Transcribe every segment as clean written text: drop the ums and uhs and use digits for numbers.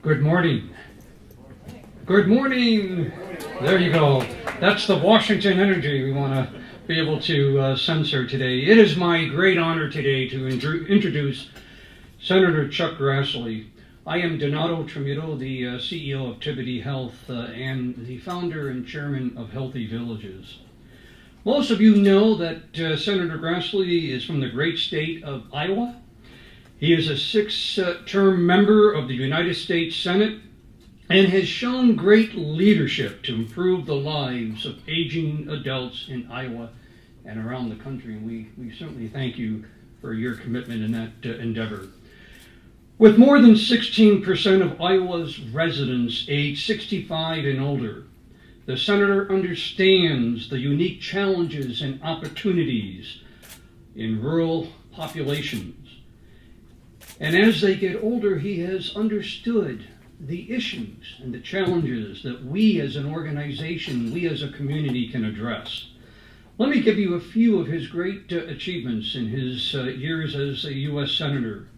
Good morning. Good morning. There you go. That's the Washington energy we want to be able to censor today. It is my great honor today to introduce Senator Chuck Grassley. I am Donato Tramuto, the CEO of Tivity Health and the founder and chairman of eVillages. Most of you know that Senator Grassley is from the great state of Iowa. He is a six-term member of the United States Senate and has shown great leadership to improve the lives of aging adults in Iowa and around the country. And we certainly thank you for your commitment in that endeavor. With more than 16% of Iowa's residents aged 65 and older, the senator understands the unique challenges and opportunities in rural populations. And as they get older, he has understood the issues and the challenges that we as an organization, we as a community can address. Let me give you a few of his great achievements in his years as a U.S. Senator.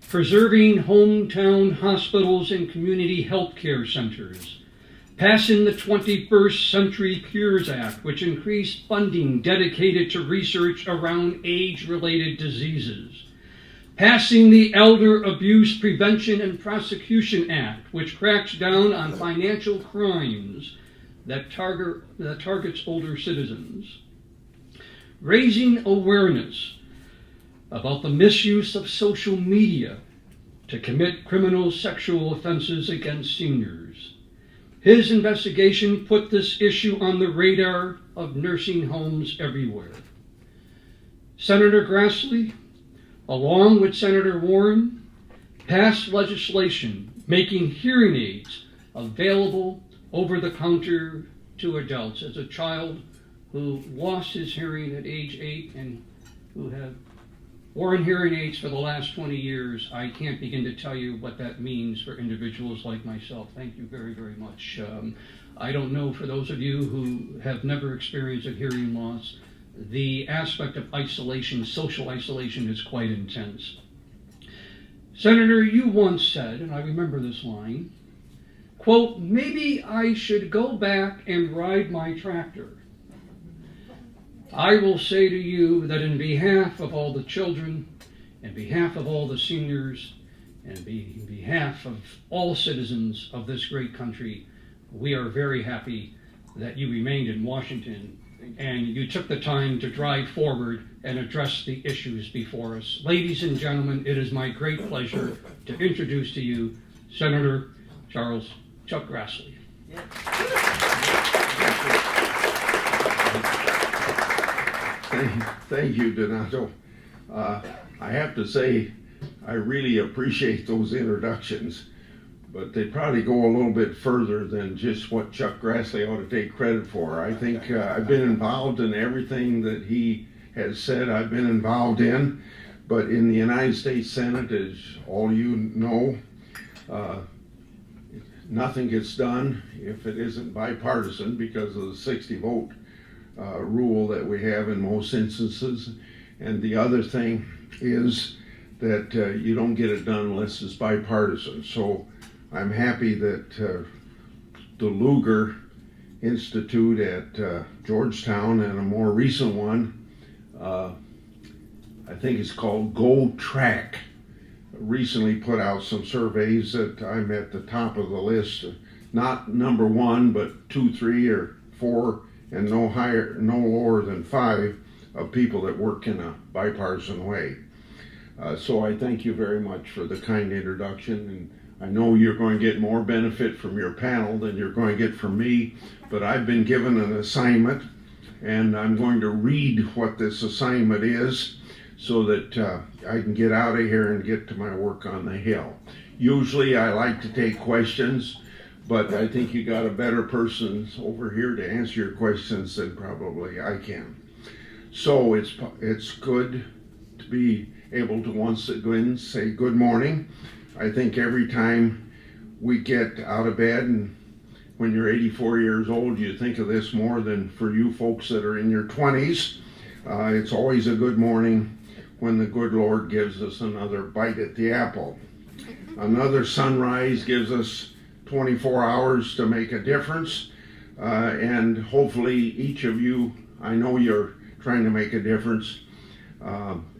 Preserving hometown hospitals and community health care centers. Passing the 21st Century Cures Act, which increased funding dedicated to research around age-related diseases. Passing the Elder Abuse Prevention and Prosecution Act, which cracks down on financial crimes that targets older citizens. Raising awareness about the misuse of social media to commit criminal sexual offenses against seniors. His investigation put this issue on the radar of nursing homes everywhere. Senator Grassley, along with Senator Warren, passed legislation making hearing aids available over the counter to adults. As a child who lost his hearing at age 8 and who had worn hearing aids for the last 20 years, I can't begin to tell you what that means for individuals like myself. Thank you very, very much. I don't know, for those of you who have never experienced a hearing loss, the aspect of isolation, social isolation, is quite intense. Senator, you once said, and I remember this line, quote, "Maybe I should go back and ride my tractor." I will say to you that in behalf of all the children, in behalf of all the seniors, and in behalf of all citizens of this great country, we are very happy that you remained in Washington and you took the time to drive forward and address the issues before us. Ladies and gentlemen, it is my great pleasure to introduce to you Senator Chuck Grassley. Thank you, Donato. I have to say, I really appreciate those introductions, but they probably go a little bit further than just what Chuck Grassley ought to take credit for. I think I've been involved in everything that he has said I've been involved in, but in the United States Senate, as all you know, nothing gets done if it isn't bipartisan because of the 60 vote rule that we have in most instances. And the other thing is that you don't get it done unless it's bipartisan. So I'm happy that the Lugar Institute at Georgetown and a more recent one, I think it's called Go Track, recently put out some surveys that I'm at the top of the list, not number 1, but 2, 3, or 4, and no lower than 5 of people that work in a bipartisan way. So I thank you very much for the kind introduction, and I know you're going to get more benefit from your panel than you're going to get from me, but I've been given an assignment, and I'm going to read what this assignment is so that I can get out of here and get to my work on the Hill. Usually I like to take questions, but I think you got a better person over here to answer your questions than probably I can. So it's good to be able to once again say good morning. I think every time we get out of bed, and when you're 84 years old, you think of this more than for you folks that are in your 20s. It's always a good morning when the good Lord gives us another bite at the apple. Another sunrise gives us 24 hours to make a difference. And hopefully each of you, I know you're trying to make a difference,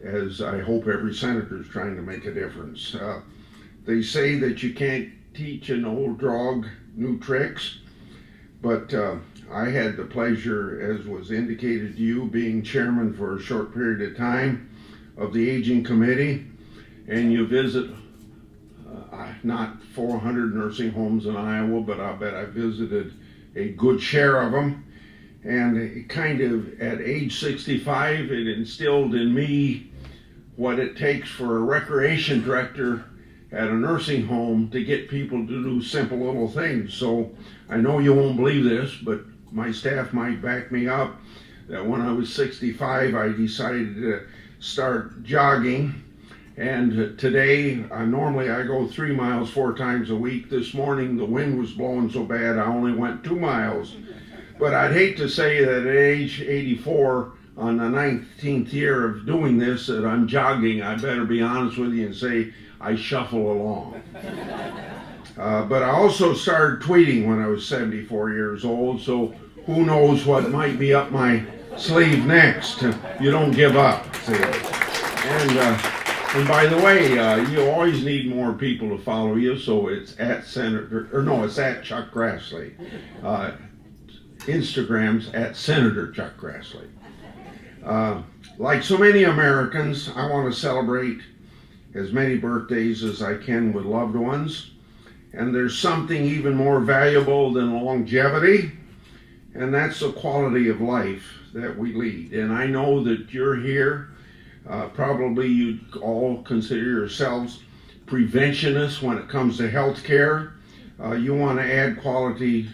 as I hope every senator is trying to make a difference. They say that you can't teach an old dog new tricks, but I had the pleasure, as was indicated to you, being chairman for a short period of time of the Aging Committee, and you visit not 400 nursing homes in Iowa, but I bet I visited a good share of them. And it kind of, at age 65, it instilled in me what it takes for a recreation director at a nursing home to get people to do simple little things. So I know you won't believe this, but my staff might back me up, that when I was 65, I decided to start jogging. And today, normally I go 3 miles 4 times a week. This morning, the wind was blowing so bad, I only went 2 miles. But I'd hate to say that at age 84, on the 19th year of doing this, that I'm jogging. I better be honest with you and say I shuffle along. But I also started tweeting when I was 74 years old, so who knows what might be up my sleeve next. You don't give up. See? And by the way, you always need more people to follow you, so it's at Chuck Grassley. Instagram's at Senator Chuck Grassley. Like so many Americans, I want to celebrate as many birthdays as I can with loved ones. And there's something even more valuable than longevity, and that's the quality of life that we lead. And I know that you're here. Probably you'd all consider yourselves preventionists when it comes to health care. You want to add quality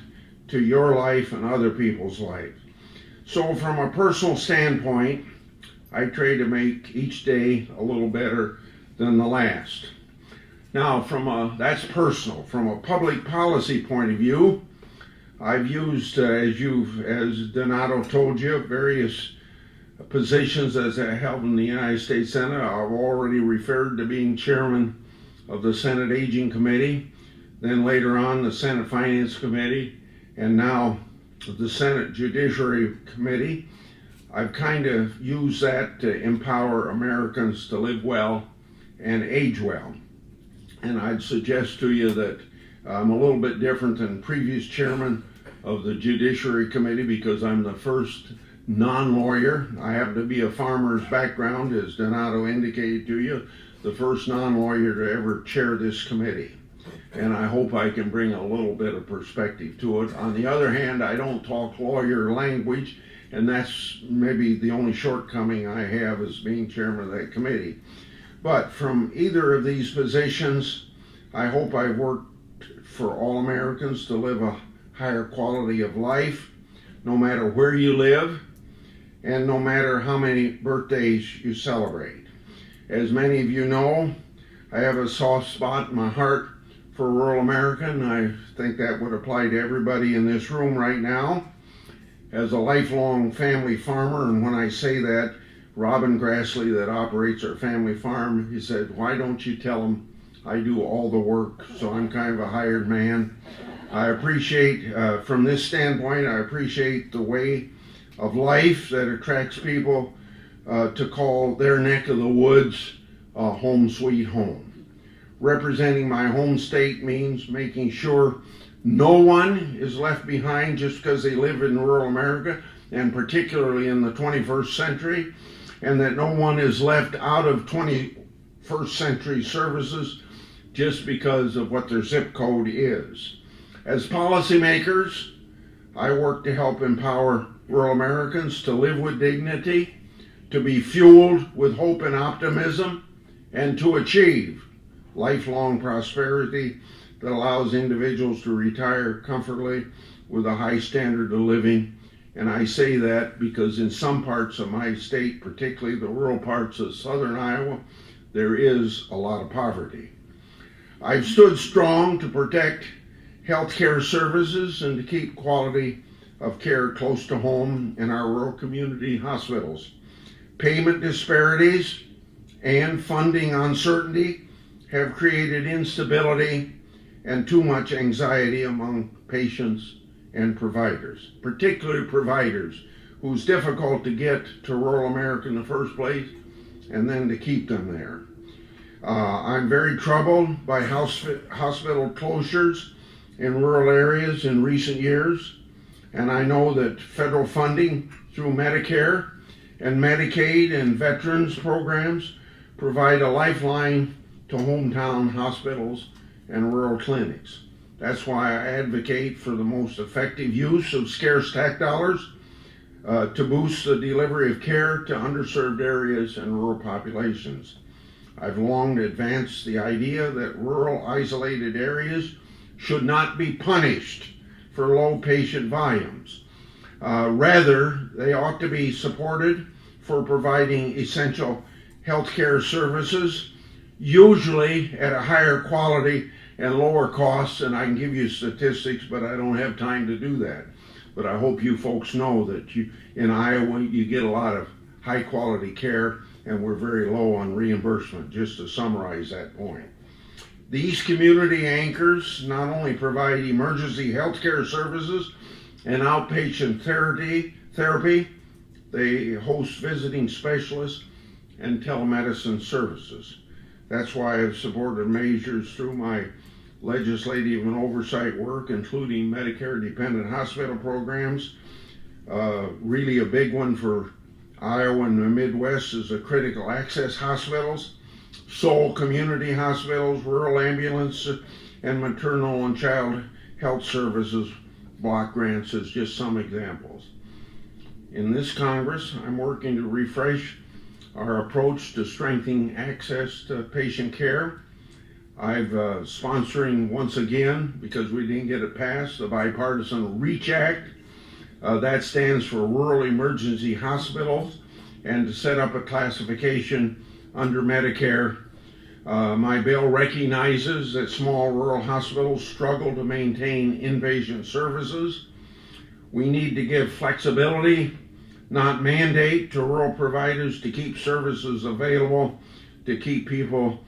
to your life and other people's life. So from a personal standpoint, I try to make each day a little better than the last. Now, that's personal. From a public policy point of view, I've used, as Donato told you, various positions as I held in the United States Senate. I've already referred to being chairman of the Senate Aging Committee, then later on the Senate Finance Committee, and now the Senate Judiciary Committee. I've kind of used that to empower Americans to live well and age well. And I'd suggest to you that I'm a little bit different than previous chairman of the Judiciary Committee because I'm the first non-lawyer. I happen to be a farmer's background, as Donato indicated to you, the first non-lawyer to ever chair this committee. And I hope I can bring a little bit of perspective to it. On the other hand, I don't talk lawyer language, and that's maybe the only shortcoming I have as being chairman of that committee. But from either of these positions, I hope I've worked for all Americans to live a higher quality of life, no matter where you live, and no matter how many birthdays you celebrate. As many of you know, I have a soft spot in my heart for rural America, and I think that would apply to everybody in this room right now. As a lifelong family farmer, and when I say that, Robin Grassley, that operates our family farm, he said, "Why don't you tell them I do all the work?" So I'm kind of a hired man. I appreciate, from this standpoint, I appreciate the way of life that attracts people to call their neck of the woods a home sweet home. Representing my home state means making sure no one is left behind just because they live in rural America, and particularly in the 21st century, and that no one is left out of 21st century services just because of what their zip code is. As policymakers, I work to help empower rural Americans to live with dignity, to be fueled with hope and optimism, and to achieve lifelong prosperity that allows individuals to retire comfortably with a high standard of living. And I say that because in some parts of my state, particularly the rural parts of southern Iowa, there is a lot of poverty. I've stood strong to protect healthcare services and to keep quality of care close to home in our rural community hospitals. Payment disparities and funding uncertainty have created instability and too much anxiety among patients and providers, particularly providers who's difficult to get to rural America in the first place and then to keep them there. I'm very troubled by hospital closures in rural areas in recent years, and I know that federal funding through Medicare and Medicaid and veterans programs provide a lifeline to hometown hospitals and rural clinics. That's why I advocate for the most effective use of scarce tax dollars to boost the delivery of care to underserved areas and rural populations. I've long advanced the idea that rural isolated areas should not be punished for low patient volumes. Rather, they ought to be supported for providing essential healthcare services, usually at a higher quality and lower costs. And I can give you statistics, but I don't have time to do that. But I hope you folks know that in Iowa, you get a lot of high quality care, and we're very low on reimbursement, just to summarize that point. These community anchors not only provide emergency healthcare services and outpatient therapy, they host visiting specialists and telemedicine services. That's why I've supported measures through my legislative and oversight work, including Medicare dependent hospital programs. Really a big one for Iowa and the Midwest is the critical access hospitals, sole community hospitals, rural ambulance, and maternal and child health services block grants as just some examples. In this Congress, I'm working to refresh our approach to strengthening access to patient care. I've sponsoring once again, because we didn't get it passed, the bipartisan REACH Act. That stands for Rural Emergency Hospitals, and to set up a classification under Medicare. My bill recognizes that small rural hospitals struggle to maintain inpatient services. We need to give flexibility, not mandate, to rural providers to keep services available, to keep people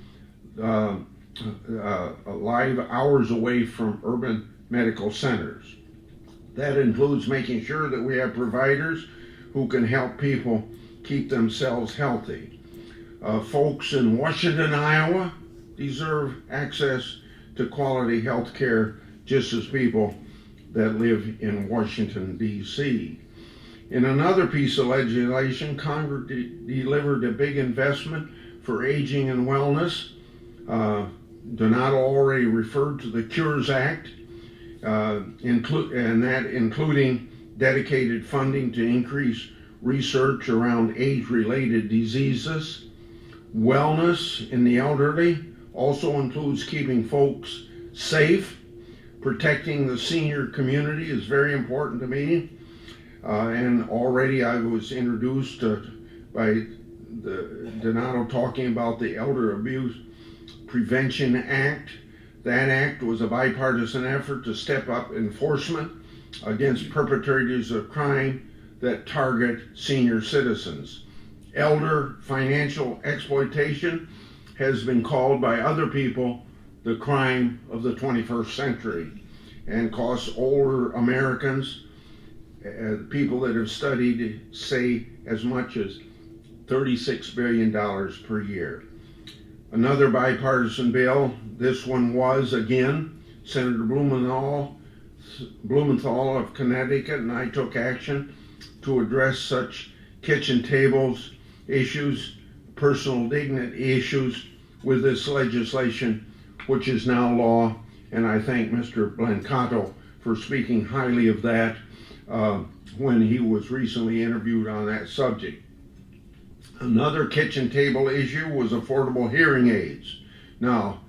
alive hours away from urban medical centers. That includes making sure that we have providers who can help people keep themselves healthy. Folks in Washington, Iowa deserve access to quality health care just as people that live in Washington, D.C. In another piece of legislation, Congress delivered a big investment for aging and wellness. Donato already referred to the Cures Act, including dedicated funding to increase research around age-related diseases. Wellness in the elderly also includes keeping folks safe. Protecting the senior community is very important to me. And already I was introduced by Donato talking about the Elder Abuse Prevention Act. That act was a bipartisan effort to step up enforcement against perpetrators of crime that target senior citizens. Elder financial exploitation has been called by other people the crime of the 21st century and costs older Americans, people that have studied say as much as $36 billion per year. Another bipartisan bill, this one was, again, Senator Blumenthal of Connecticut and I took action to address such kitchen tables issues, personal dignity issues with this legislation, which is now law, and I thank Mr. Blancato for speaking highly of that when he was recently interviewed on that subject. Another kitchen table issue was affordable hearing aids. Now,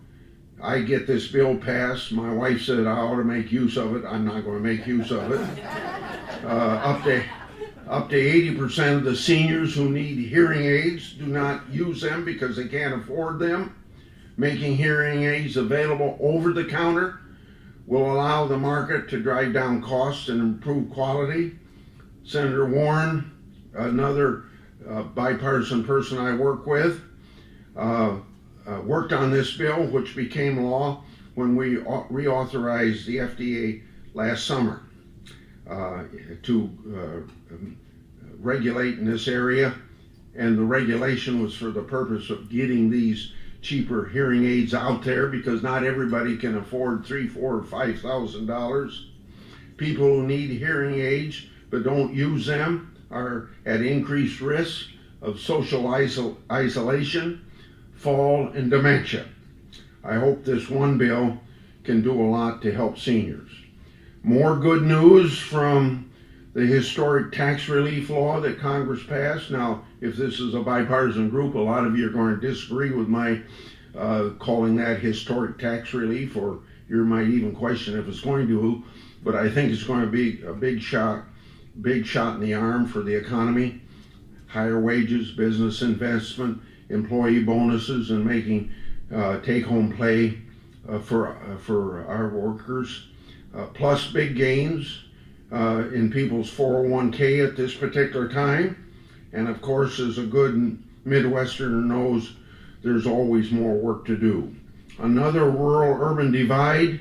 I get this bill passed. My wife said I ought to make use of it. I'm not going to make use of it. Up to 80% of the seniors who need hearing aids do not use them because they can't afford them. Making hearing aids available over the counter will allow the market to drive down costs and improve quality. Senator Warren, another bipartisan person I work with, worked on this bill, which became law when we reauthorized the FDA last summer to regulate in this area. And the regulation was for the purpose of getting these cheaper hearing aids out there, because not everybody can afford $3,000, $4,000, or $5,000. People who need hearing aids but don't use them are at increased risk of social isolation, fall, and dementia. I hope this one bill can do a lot to help seniors. More good news from the historic tax relief law that Congress passed. Now, if this is a bipartisan group, a lot of you are going to disagree with my calling that historic tax relief, or you might even question if it's going to, but I think it's going to be a big shot in the arm for the economy. Higher wages, business investment, employee bonuses, and making take-home pay for our workers, plus big gains in people's 401k at this particular time. And of course, as a good Midwesterner knows, there's always more work to do. Another rural-urban divide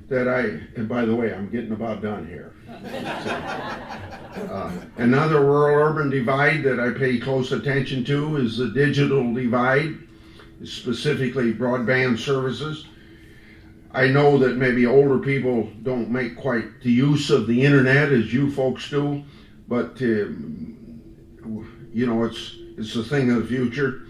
that and by the way, I'm getting about done here. Another rural-urban divide that I pay close attention to is the digital divide, specifically broadband services. I know that maybe older people don't make quite the use of the internet as you folks do, but it's the thing of the future.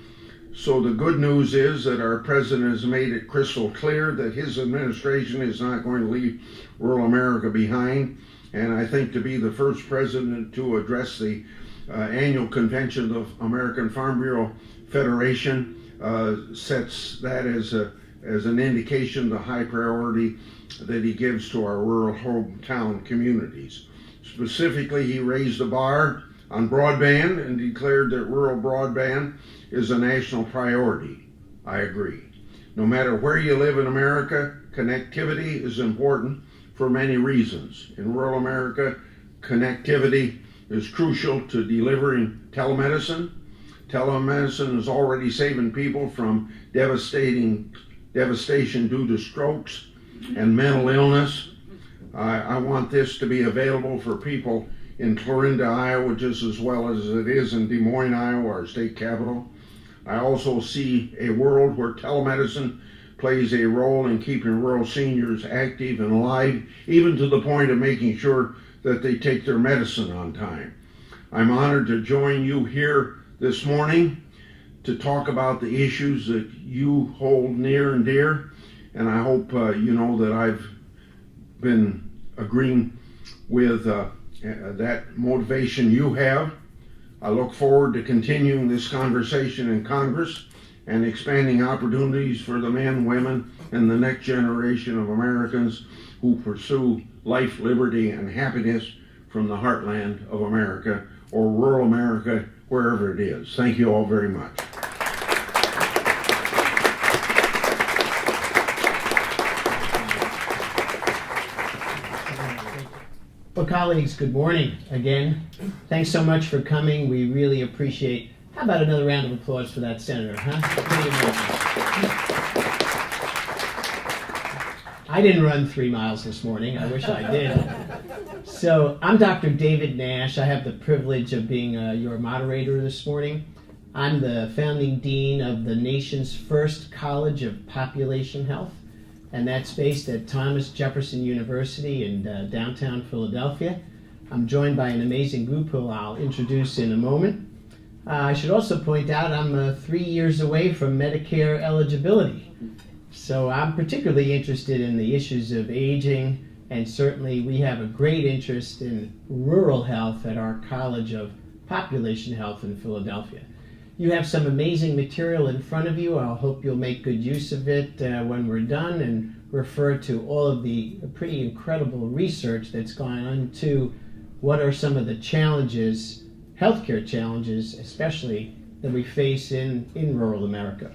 So the good news is that our president has made it crystal clear that his administration is not going to leave rural America behind. And I think to be the first president to address the annual convention of American Farm Bureau Federation sets that as an indication of the high priority that he gives to our rural hometown communities. Specifically, he raised the bar on broadband and declared that rural broadband is a national priority. I agree. No matter where you live in America, connectivity is important for many reasons. In rural America, connectivity is crucial to delivering telemedicine. Telemedicine is already saving people from devastation due to strokes and mental illness. I want this to be available for people in Clarinda, Iowa, just as well as it is in Des Moines, Iowa, our state capital. I also see a world where telemedicine plays a role in keeping rural seniors active and alive, even to the point of making sure that they take their medicine on time. I'm honored to join you here this morning to talk about the issues that you hold near and dear, and I hope you know that I've been agreeing with that motivation you have. I look forward to continuing this conversation in Congress and expanding opportunities for the men, women, and the next generation of Americans who pursue life, liberty, and happiness from the heartland of America, or rural America, wherever it is. Thank you all very much. Well, colleagues, good morning again. Thanks so much for coming. We really appreciate. How about another round of applause for that senator, huh? I didn't run 3 miles this morning. I wish I did. So I'm Dr. David Nash. I have the privilege of being your moderator this morning. I'm the founding dean of the nation's first College of Population Health, and that's based at Thomas Jefferson University in downtown Philadelphia. I'm joined by an amazing group who I'll introduce in a moment. I should also point out I'm 3 years away from Medicare eligibility. So I'm particularly interested in the issues of aging, and certainly we have a great interest in rural health at our College of Population Health in Philadelphia. You have some amazing material in front of you. I hope you'll make good use of it when we're done and refer to all of the pretty incredible research that's gone into what are some of the challenges, healthcare challenges especially, that we face in rural America.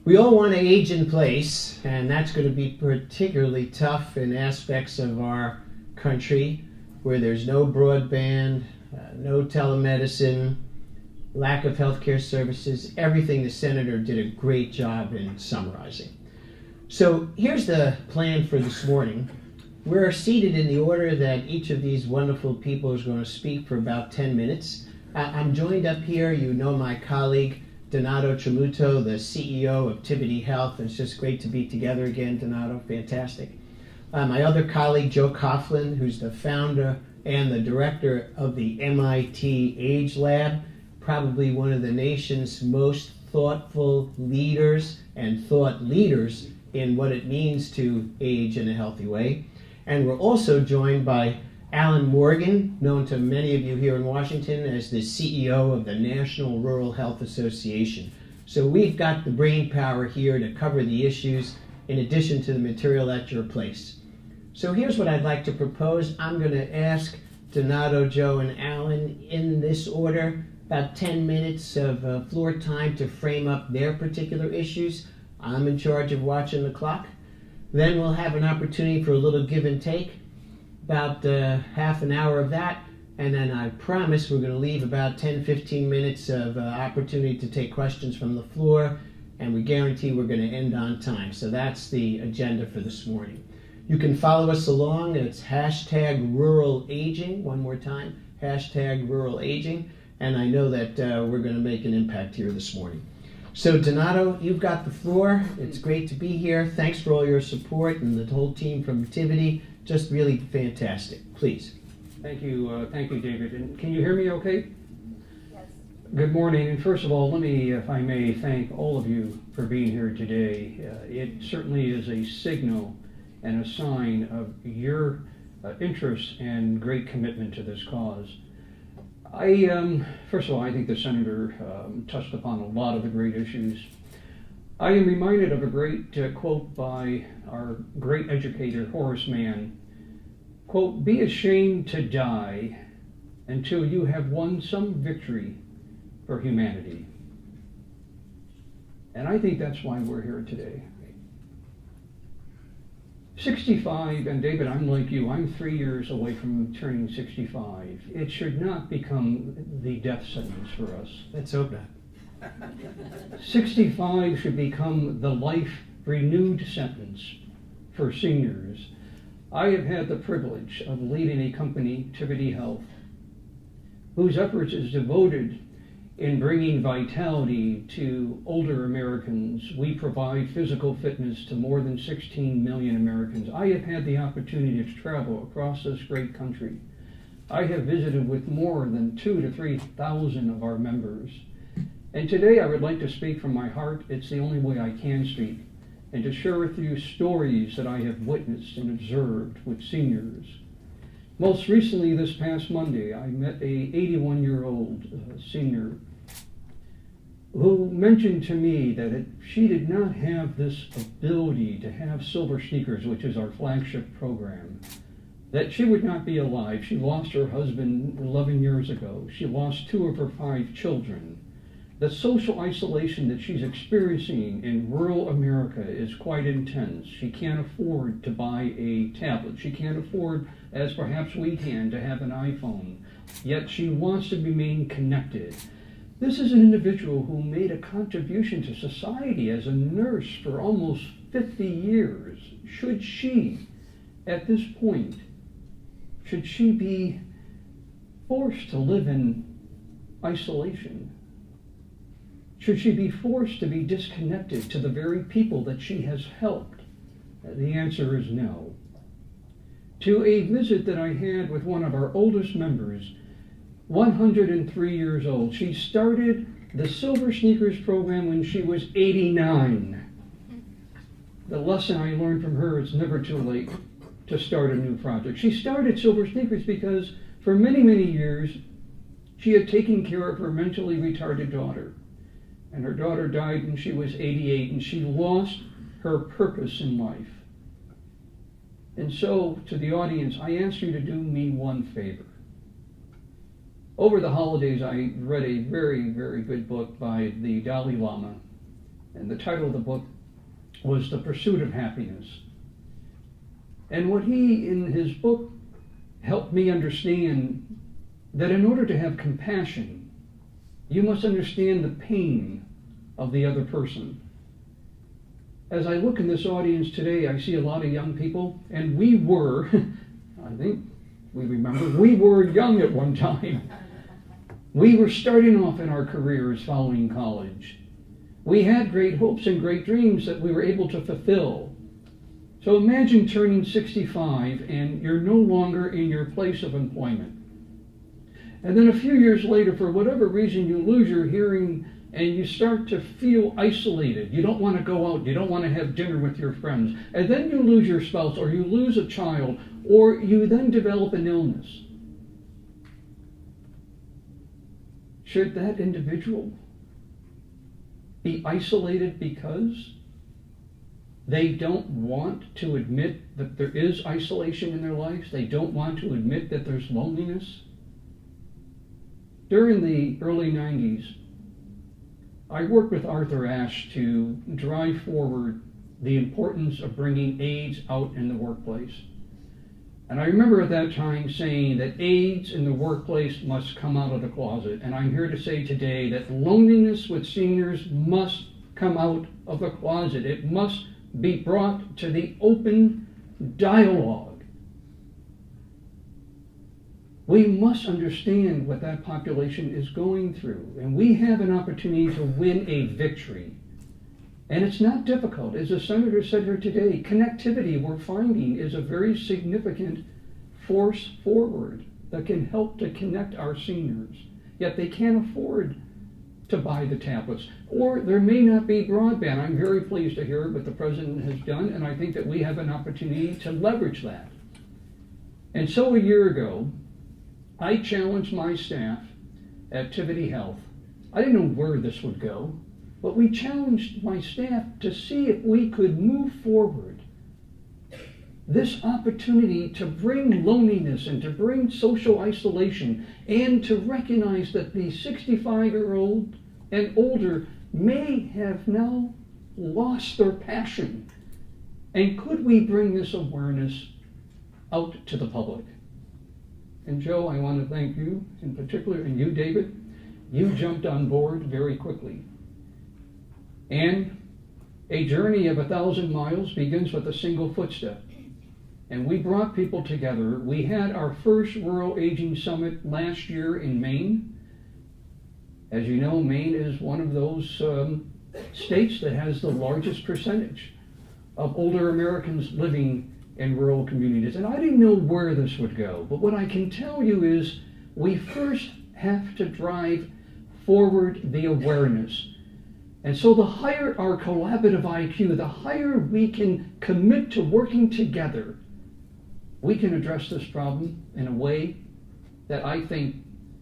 We all want to age in place, and that's going to be particularly tough in aspects of our country where there's no broadband, no telemedicine, lack of health care services, everything the senator did a great job in summarizing. So here's the plan for this morning. We're seated in the order that each of these wonderful people is going to speak for about 10 minutes. I'm joined up here, you know my colleague, Donato Tramuto, the CEO of Tivity Health. It's just great to be together again, Donato, fantastic. My other colleague, Joe Coughlin, who's the founder and the director of the MIT Age Lab, probably one of the nation's most thoughtful leaders and thought leaders in what it means to age in a healthy way. And we're also joined by Alan Morgan, known to many of you here in Washington as the CEO of the National Rural Health Association. So we've got the brain power here to cover the issues in addition to the material at your place. So here's what I'd like to propose. I'm going to ask Donato, Joe, and Alan in this order, about 10 minutes of floor time to frame up their particular issues. I'm in charge of watching the clock. Then we'll have an opportunity for a little give and take, about half an hour of that, and then I promise we're going to leave about 10-15 minutes of opportunity to take questions from the floor, and we guarantee we're going to end on time. So that's the agenda for this morning. You can follow us along. It's #RuralAging. One more time, #RuralAging. And I know that we're going to make an impact here this morning. So Donato, you've got the floor. It's great to be here. Thanks for all your support and the whole team from Tivity. Just really fantastic. Please. Thank you, David. And can you hear me okay? Yes. Good morning. And first of all, let me, if I may, thank all of you for being here today. It certainly is a signal and a sign of your interest and great commitment to this cause. First of all, I think the Senator touched upon a lot of the great issues. I am reminded of a great quote by our great educator, Horace Mann. Quote, "Be ashamed to die until you have won some victory for humanity." And I think that's why we're here today. 65, and David, I'm like you, I'm 3 years away from turning 65. It should not become the death sentence for us. Let's hope not. 65 should become the life renewed sentence for seniors. I have had the privilege of leading a company, Tivity Health, whose efforts is devoted in bringing vitality to older Americans. We provide physical fitness to more than 16 million Americans. I have had the opportunity to travel across this great country. I have visited with more than 2,000 to 3,000 of our members. And today I would like to speak from my heart. It's the only way I can speak, and to share with you stories that I have witnessed and observed with seniors. Most recently, this past Monday, I met a 81-year-old senior who mentioned to me that she did not have this ability to have Silver Sneakers, which is our flagship program, that she would not be alive. She lost her husband 11 years ago. She lost 2 of her 5 children. The social isolation that she's experiencing in rural America is quite intense. She can't afford to buy a tablet. She can't afford, as perhaps we can, to have an iPhone. Yet she wants to remain connected. This is an individual who made a contribution to society as a nurse for almost 50 years. Should she, at this point, should she be forced to live in isolation? Should she be forced to be disconnected to the very people that she has helped? The answer is no. To a visit that I had with one of our oldest members, 103 years old. She started the Silver Sneakers program when she was 89. The lesson I learned from her is never too late to start a new project. She started Silver Sneakers because for many, many years she had taken care of her mentally retarded daughter. And her daughter died when she was 88, and she lost her purpose in life. And so, to the audience, I ask you to do me one favor. Over the holidays, I read a very, very good book by the Dalai Lama, and the title of the book was The Pursuit of Happiness. And what he, in his book, helped me understand that in order to have compassion You must understand the pain of the other person. As I look in this audience today, I see a lot of young people, and we were, I think we remember, we were young at one time. We were starting off in our careers following college. We had great hopes and great dreams that we were able to fulfill. So imagine turning 65 and you're no longer in your place of employment. And then a few years later, for whatever reason, you lose your hearing and you start to feel isolated. You don't want to go out. You don't want to have dinner with your friends. And then you lose your spouse, or you lose a child, or you then develop an illness. Should that individual be isolated because they don't want to admit that there is isolation in their lives? They don't want to admit that there's loneliness? During the early 90s, I worked with Arthur Ashe to drive forward the importance of bringing AIDS out in the workplace. And I remember at that time saying that AIDS in the workplace must come out of the closet. And I'm here to say today that loneliness with seniors must come out of the closet. It must be brought to the open dialogue. We must understand what that population is going through, and we have an opportunity to win a victory. And it's not difficult. As the senator said here today, connectivity, we're finding, is a very significant force forward that can help to connect our seniors. Yet they can't afford to buy the tablets, or there may not be broadband. I'm very pleased to hear what the president has done, and I think that we have an opportunity to leverage that. And so a year ago, I challenged my staff at Tivity Health. I didn't know where this would go, but we challenged my staff to see if we could move forward this opportunity to bring loneliness and to bring social isolation, and to recognize that the 65-year-old and older may have now lost their passion. And could we bring this awareness out to the public? And Joe, I want to thank you in particular, and you, David. You jumped on board very quickly. And a journey of 1,000 miles begins with a single footstep. And we brought people together. We had our first Rural Aging Summit last year in Maine. As you know, Maine is one of those states that has the largest percentage of older Americans living in rural communities. And I didn't know where this would go, but what I can tell you is we first have to drive forward the awareness. And so the higher our collaborative IQ, the higher we can commit to working together, we can address this problem in a way that I think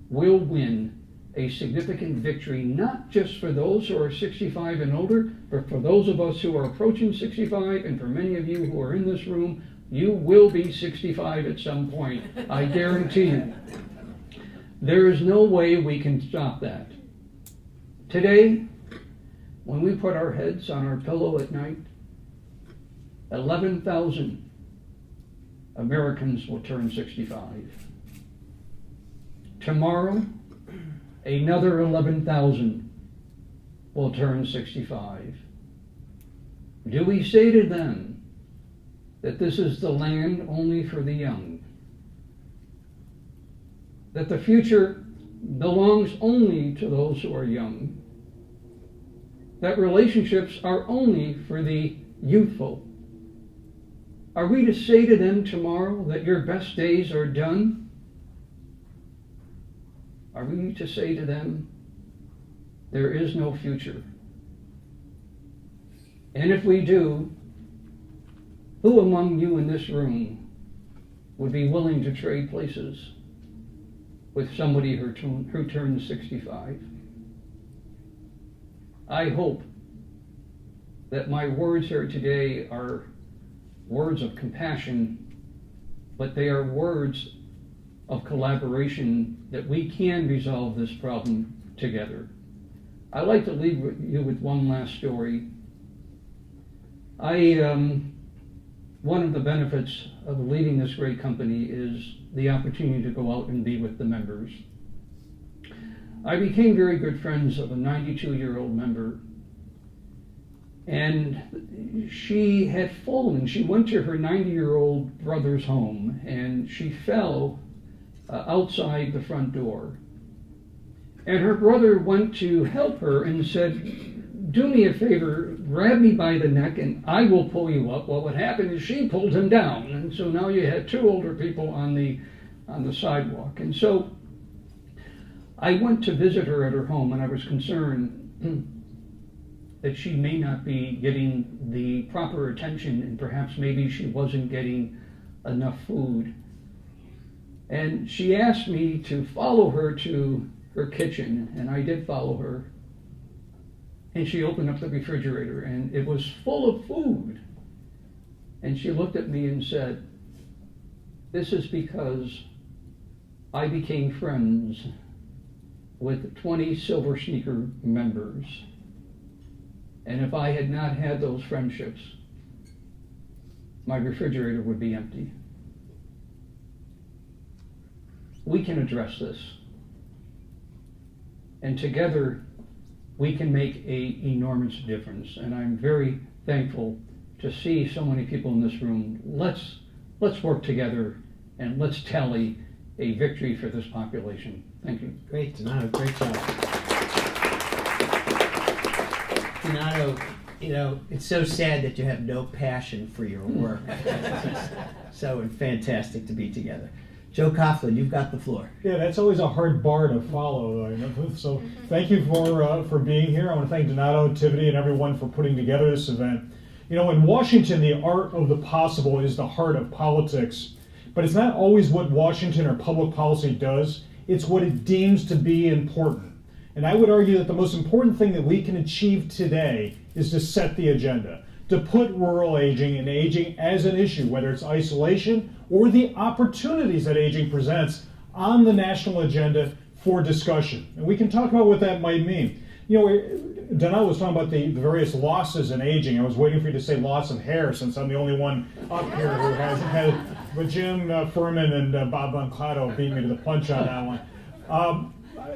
will win a significant victory, not just for those who are 65 and older, but for those of us who are approaching 65, and for many of you who are in this room, you will be 65 at some point, I guarantee you. There is no way we can stop that. Today, when we put our heads on our pillow at night, 11,000 Americans will turn 65. Tomorrow, another 11,000 will turn 65. Do we say to them that this is the land only for the young? That the future belongs only to those who are young? That relationships are only for the youthful? Are we to say to them tomorrow that your best days are done? Are we to say to them, there is no future? And if we do, who among you in this room would be willing to trade places with somebody who turns 65? I hope that my words here today are words of compassion, but they are words of collaboration, that we can resolve this problem together. I'd like to leave you with one last story. One of the benefits of leading this great company is the opportunity to go out and be with the members. I became very good friends of a 92-year-old member, and she had fallen. She went to her 90-year-old brother's home, and she fell outside the front door. And her brother went to help her and said, "Do me a favor, grab me by the neck and I will pull you up." Well, what happened is she pulled him down, and so now you had two older people on the sidewalk. And so I went to visit her at her home, and I was concerned that she may not be getting the proper attention, and perhaps maybe she wasn't getting enough food. And she asked me to follow her to her kitchen, and I did follow her. And she opened up the refrigerator, and it was full of food. And she looked at me and said, "This is because I became friends with 20 Silver Sneaker members. And if I had not had those friendships, my refrigerator would be empty." We can address this. And together, we can make an enormous difference. And I'm very thankful to see so many people in this room. Let's work together, and let's tally a victory for this population. Thank you. Great, Donato, great job. Donato, it's so sad that you have no passion for your work. So fantastic to be together. Joe Coughlin, you've got the floor. Yeah, that's always a hard bar to follow. So thank you for being here. I want to thank Donato, Tivity, and everyone for putting together this event. In Washington, the art of the possible is the heart of politics. But it's not always what Washington or public policy does. It's what it deems to be important. And I would argue that the most important thing that we can achieve today is to set the agenda, to put rural aging and aging as an issue, whether it's isolation or the opportunities that aging presents, on the national agenda for discussion. And we can talk about what that might mean. Donato was talking about the various losses in aging. I was waiting for you to say loss of hair, since I'm the only one up here who has had, but Jim Furman and Bob Monclado beat me to the punch on that one.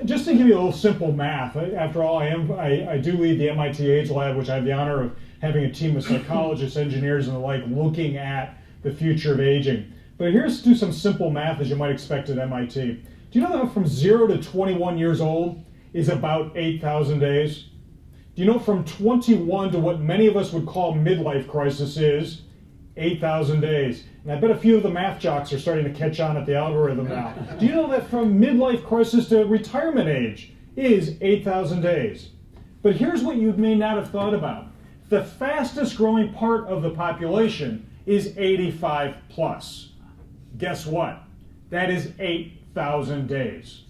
Just to give you a little simple math, after all, I do lead the MIT Age Lab, which I have the honor of having a team of psychologists, engineers, and the like looking at the future of aging. But here's to do some simple math, as you might expect at MIT. Do you know that from 0 to 21 years old is about 8,000 days? Do you know from 21 to what many of us would call midlife crisis is 8,000 days? And I bet a few of the math jocks are starting to catch on at the algorithm now. Do you know that from midlife crisis to retirement age is 8,000 days? But here's what you may not have thought about. The fastest growing part of the population is 85 plus. Guess what? That is 8,000 days.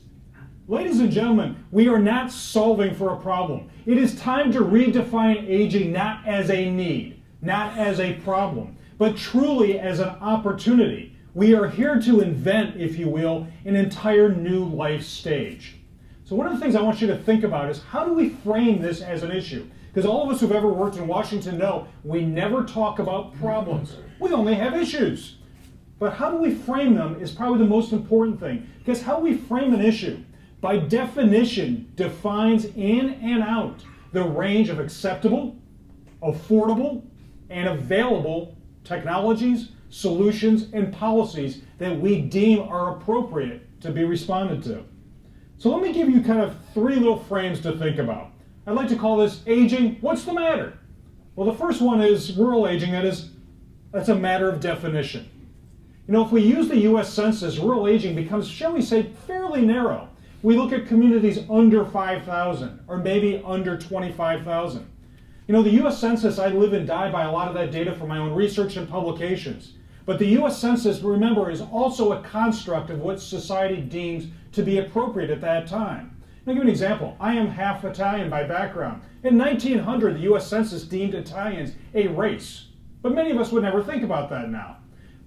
Ladies and gentlemen, we are not solving for a problem. It is time to redefine aging not as a need, not as a problem, but truly as an opportunity. We are here to invent, if you will, an entire new life stage. So one of the things I want you to think about is, how do we frame this as an issue? Because all of us who've ever worked in Washington know we never talk about problems. We only have issues. But how do we frame them is probably the most important thing. Because how we frame an issue, by definition, defines in and out the range of acceptable, affordable, and available technologies, solutions, and policies that we deem are appropriate to be responded to. So let me give you kind of three little frames to think about. I'd like to call this aging, what's the matter? Well, the first one is rural aging. That's a matter of definition. If we use the U.S. Census, rural aging becomes, shall we say, fairly narrow. We look at communities under 5,000 or maybe under 25,000. The U.S. Census, I live and die by a lot of that data from my own research and publications. But the U.S. Census, remember, is also a construct of what society deems to be appropriate at that time. I'll give you an example. I am half Italian by background. In 1900, the U.S. Census deemed Italians a race. But many of us would never think about that now.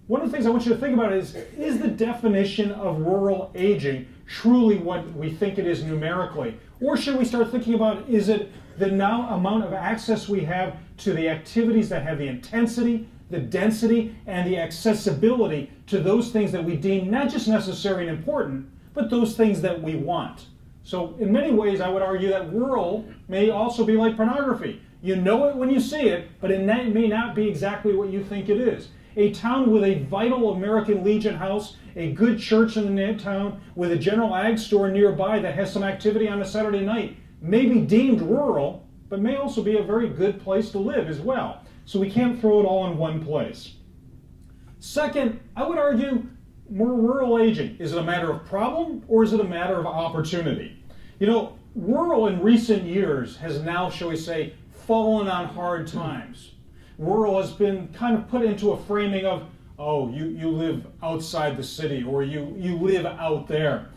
One of the things I want you to think about is the definition of rural aging truly what we think it is numerically? Or should we start thinking about, is it the now amount of access we have to the activities that have the intensity, the density, and the accessibility to those things that we deem not just necessary and important, but those things that we want? So in many ways, I would argue that rural may also be like pornography. You know it when you see it, but it may not be exactly what you think it is. A town with a vital American Legion house, a good church in the town, with a general ag store nearby that has some activity on a Saturday night may be deemed rural, but may also be a very good place to live as well. So we can't throw it all in one place. Second, I would argue more rural aging. Is it a matter of problem or is it a matter of opportunity? You know, rural in recent years has now, shall we say, fallen on hard times. Rural has been kind of put into a framing of, oh, you live outside the city, or you live out there.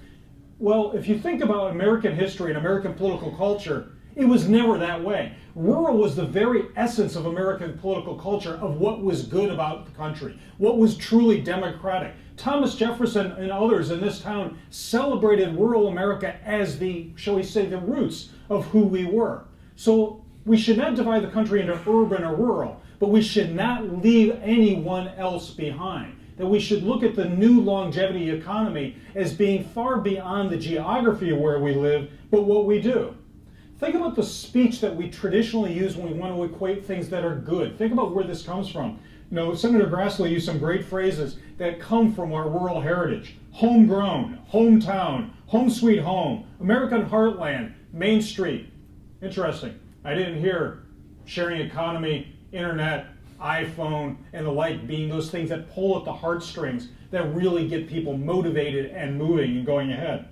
Well, if you think about American history and American political culture, it was never that way. Rural was the very essence of American political culture, of what was good about the country, what was truly democratic. Thomas Jefferson and others in this town celebrated rural America as the, shall we say, the roots of who we were. So we should not divide the country into urban or rural, but we should not leave anyone else behind. That we should look at the new longevity economy as being far beyond the geography of where we live, but what we do. Think about the speech that we traditionally use when we want to equate things that are good. Think about where this comes from. You know, Senator Grassley used some great phrases that come from our rural heritage. Homegrown, hometown, home sweet home, American heartland, Main Street. Interesting. I didn't hear sharing economy, internet, iPhone, and the like being those things that pull at the heartstrings that really get people motivated and moving and going ahead.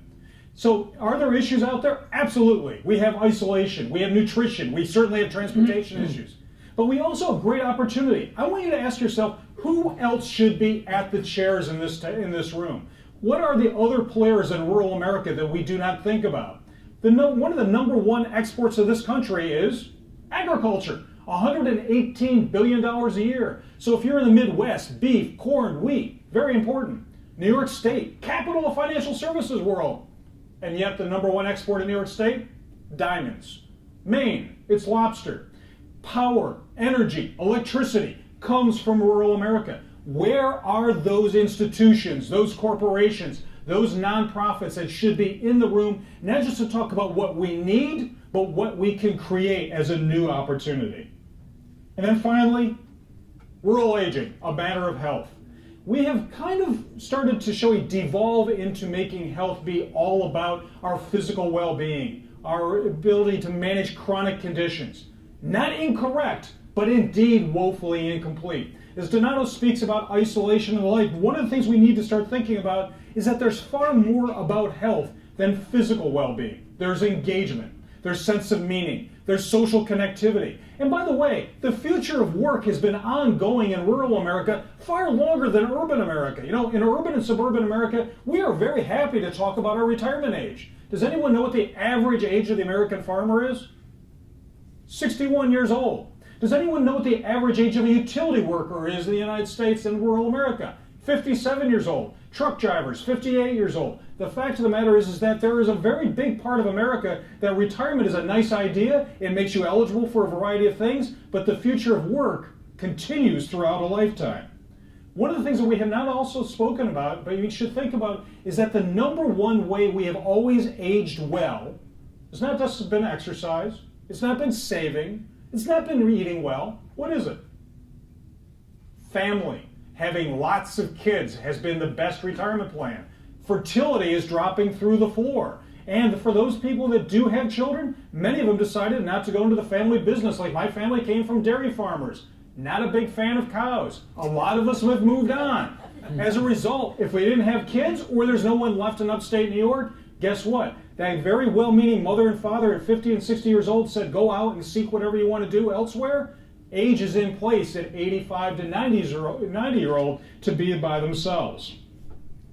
So are there issues out there? Absolutely. We have isolation, we have nutrition, we certainly have transportation issues. But we also have great opportunity. I want you to ask yourself, who else should be at the chairs in this room? What are the other players in rural America that we do not think about? One of the number one exports of this country is agriculture. $118 billion a year. So if you're in the Midwest, beef, corn, wheat, very important. New York State, capital of financial services world. And yet the number one export in New York State? Diamonds. Maine, it's lobster. Power, energy, electricity comes from rural America. Where are those institutions, those corporations, those nonprofits that should be in the room, not just to talk about what we need, but what we can create as a new opportunity? And then finally, rural aging, a matter of health. We have kind of started to, shall we, devolve into making health be all about our physical well-being, our ability to manage chronic conditions. Not incorrect, but indeed woefully incomplete. As Donato speaks about isolation and the like, one of the things we need to start thinking about is that there's far more about health than physical well-being. There's engagement, there's sense of meaning, there's social connectivity. And by the way, the future of work has been ongoing in rural America far longer than urban America. You know, in urban and suburban America, we are very happy to talk about our retirement age. Does anyone know what the average age of the American farmer is? 61 years old. Does anyone know what the average age of a utility worker is in the United States and rural America? 57 years old. Truck drivers, 58 years old. The fact of the matter is that there is a very big part of America that retirement is a nice idea. It makes you eligible for a variety of things, but the future of work continues throughout a lifetime. One of the things that we have not also spoken about, but you should think about, is that the number one way we have always aged well has not just been exercise, it's not been saving, it's not been eating well. What is it? Family. Having lots of kids has been the best retirement plan. Fertility is dropping through the floor. And for those people that do have children, many of them decided not to go into the family business. Like my family came from dairy farmers. Not a big fan of cows. A lot of us have moved on. As a result, if we didn't have kids or there's no one left in upstate New York, guess what? That very well-meaning mother and father at 50 and 60 years old said, go out and seek whatever you want to do elsewhere. Age is in place at 85 to 90-year-old to be by themselves.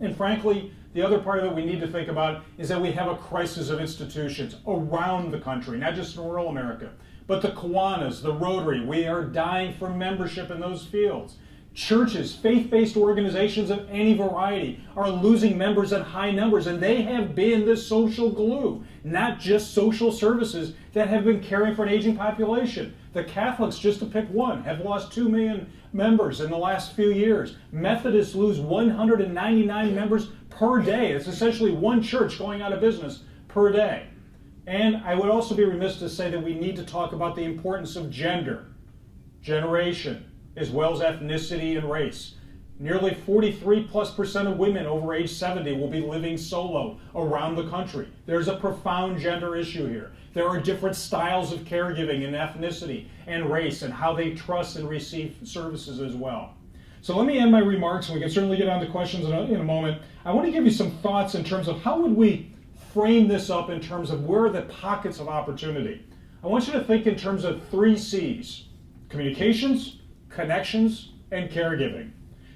And frankly, the other part of it we need to think about is that we have a crisis of institutions around the country, not just in rural America, but the Kiwanis, the Rotary. We are dying for membership in those fields. Churches, faith-based organizations of any variety are losing members in high numbers, and they have been the social glue, not just social services that have been caring for an aging population. The Catholics, just to pick one, have lost 2 million members in the last few years. Methodists lose 199 members per day. It's essentially one church going out of business per day. And I would also be remiss to say that we need to talk about the importance of gender, generation, as well as ethnicity and race. Nearly 43+% of women over age 70 will be living solo around the country. There's a profound gender issue here. There are different styles of caregiving and ethnicity and race and how they trust and receive services as well. So let me end my remarks, and we can certainly get on to questions in a moment. I want to give you some thoughts in terms of how would we frame this up in terms of where are the pockets of opportunity. I want you to think in terms of 3 C's: communications, connections, and caregiving.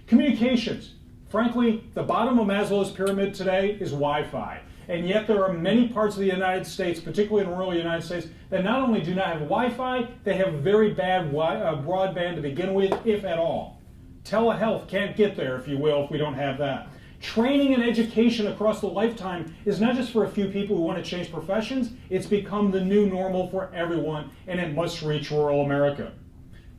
Communications. Frankly, the bottom of Maslow's pyramid today is Wi-Fi. And yet there are many parts of the United States, particularly in rural United States, that not only do not have Wi-Fi, they have very bad broadband to begin with, if at all. Telehealth can't get there, if you will, if we don't have that. Training and education across the lifetime is not just for a few people who want to change professions, it's become the new normal for everyone, and it must reach rural America.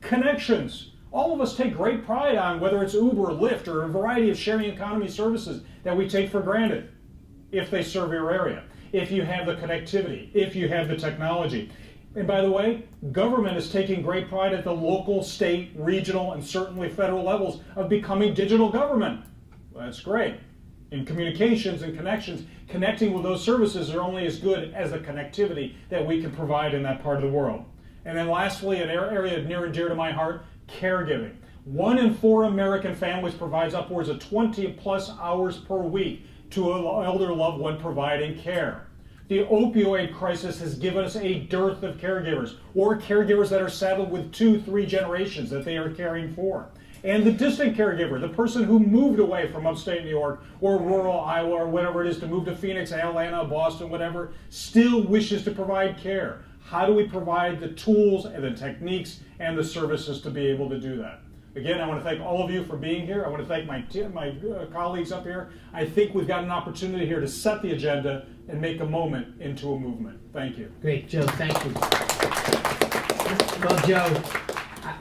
Connections. All of us take great pride on whether it's Uber, Lyft, or a variety of sharing economy services that we take for granted if they serve your area, if you have the connectivity, if you have the technology. And by the way, government is taking great pride at the local, state, regional, and certainly federal levels of becoming digital government. Well, that's great. In communications and connections, connecting with those services are only as good as the connectivity that we can provide in that part of the world. And then lastly, an area near and dear to my heart, caregiving. 1 in 4 American families provides upwards of 20+ hours per week to an elder loved one providing care. The opioid crisis has given us a dearth of caregivers, or caregivers that are saddled with 2-3 generations that they are caring for. And the distant caregiver, the person who moved away from upstate New York or rural Iowa or whatever it is to move to Phoenix, Atlanta, Boston, whatever, still wishes to provide care. How do we provide the tools and the techniques and the services to be able to do that? Again, I want to thank all of you for being here. I want to thank my colleagues up here. I think we've got an opportunity here to set the agenda and make a moment into a movement. Thank you. Great, Joe. Thank you. Well, Joe,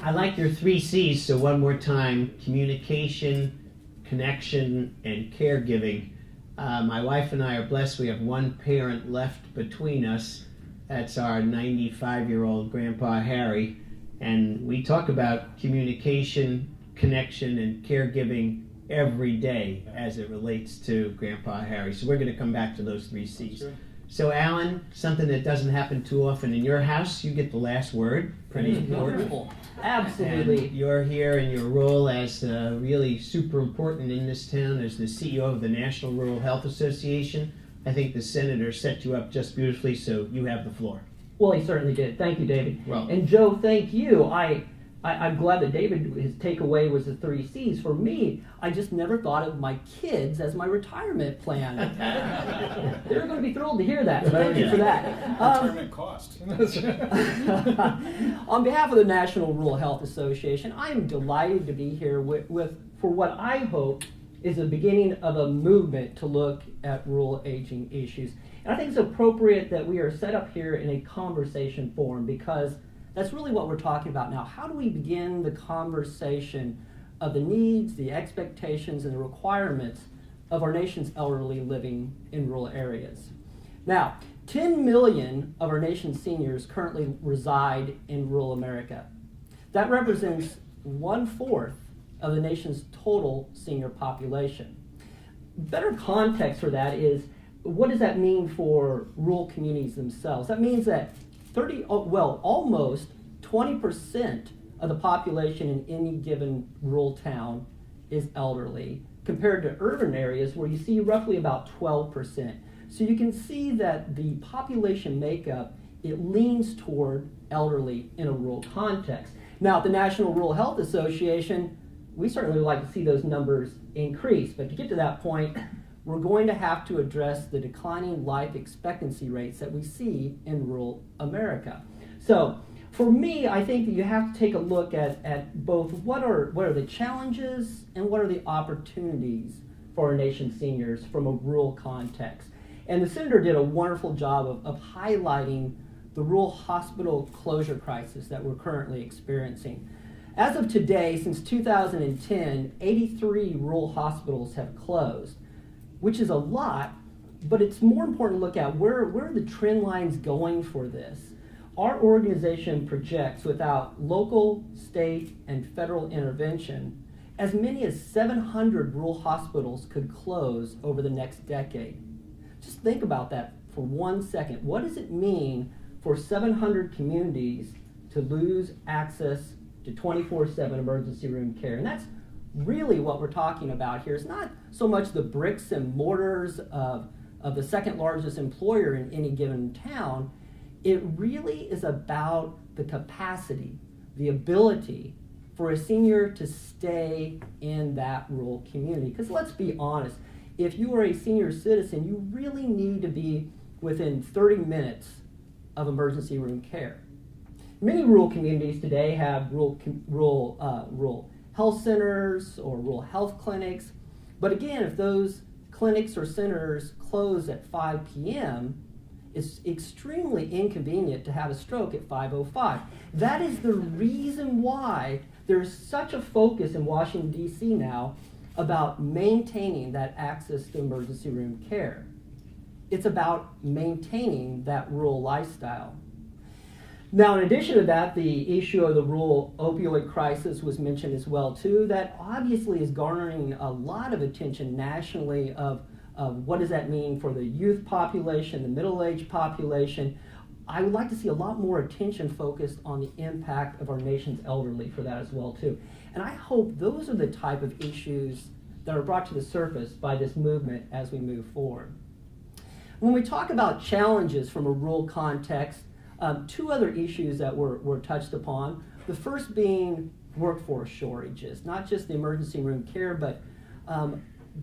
I like your 3 C's, so one more time: communication, connection, and caregiving. My wife and I are blessed. We have one parent left between us. That's our 95-year-old Grandpa Harry. And we talk about communication, connection, and caregiving every day as it relates to Grandpa Harry. So we're going to come back to those 3 C's. Sure. So Alan, something that doesn't happen too often in your house, you get the last word. Pretty important. Wonderful. Absolutely. And you're here in your role as really super important in this town as the CEO of the National Rural Health Association. I think the senator set you up just beautifully, so you have the floor. Well, he certainly did. Thank you, David. Well, and Joe, thank you. I'm glad that David, his takeaway was the 3 C's. For me, I just never thought of my kids as my retirement plan. They're going to be thrilled to hear that. So thank you for that. Retirement cost. On behalf of the National Rural Health Association, I am delighted to be here for what I hope is the beginning of a movement to look at rural aging issues. And I think it's appropriate that we are set up here in a conversation forum, because that's really what we're talking about now. How do we begin the conversation of the needs, the expectations, and the requirements of our nation's elderly living in rural areas? Now, 10 million of our nation's seniors currently reside in rural America. That represents 1/4 of the nation's total senior population. Better context for that is, what does that mean for rural communities themselves? That means that almost 20% of the population in any given rural town is elderly, compared to urban areas where you see roughly about 12%. So you can see that the population makeup, it leans toward elderly in a rural context. Now, at the National Rural Health Association, we certainly would like to see those numbers increase, but to get to that point, we're going to have to address the declining life expectancy rates that we see in rural America. So for me, I think that you have to take a look at both what are the challenges and what are the opportunities for our nation's seniors from a rural context. And the senator did a wonderful job of highlighting the rural hospital closure crisis that we're currently experiencing. As of today, since 2010, 83 rural hospitals have closed, which is a lot, But it's more important to look at where are the trend lines going for this. Our organization projects, without local, state, and federal intervention, as many as 700 rural hospitals could close over the next decade. Just think about that for 1 second. What does it mean for 700 communities to lose access to 24/7 emergency room care? And that's really what we're talking about here. It's not so much the bricks and mortars of the second largest employer in any given town. It really is about the capacity, the ability for a senior to stay in that rural community. Because let's be honest, if you are a senior citizen, you really need to be within 30 minutes of emergency room care. Many rural communities today have rural health centers or rural health clinics. But again, if those clinics or centers close at 5 p.m., it's extremely inconvenient to have a stroke at 5:05. That is the reason why there's such a focus in Washington, D.C. now about maintaining that access to emergency room care. It's about maintaining that rural lifestyle. Now, in addition to that, the issue of the rural opioid crisis was mentioned as well, too. That obviously is garnering a lot of attention nationally of what does that mean for the youth population, the middle-aged population. I would like to see a lot more attention focused on the impact of our nation's elderly for that as well, too. And I hope those are the type of issues that are brought to the surface by this movement as we move forward. When we talk about challenges from a rural context, two other issues that were touched upon. The first being workforce shortages, not just the emergency room care, but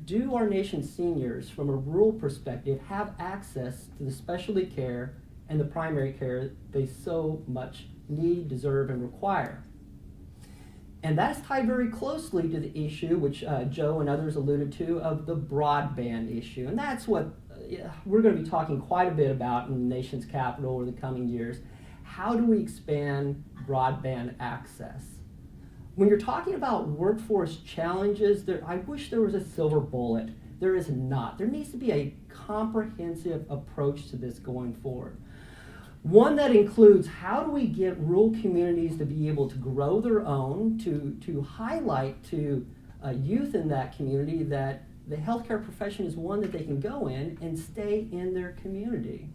do our nation's seniors, from a rural perspective, have access to the specialty care and the primary care they so much need, deserve, and require? And that's tied very closely to the issue, which Joe and others alluded to, of the broadband issue. And that's what we're going to be talking quite a bit about in the nation's capital over the coming years. How do we expand broadband access? When you're talking about workforce challenges, I wish there was a silver bullet. There is not. There needs to be a comprehensive approach to this going forward. One that includes how do we get rural communities to be able to grow their own, to highlight to youth in that community that the healthcare profession is one that they can go in and stay in their community.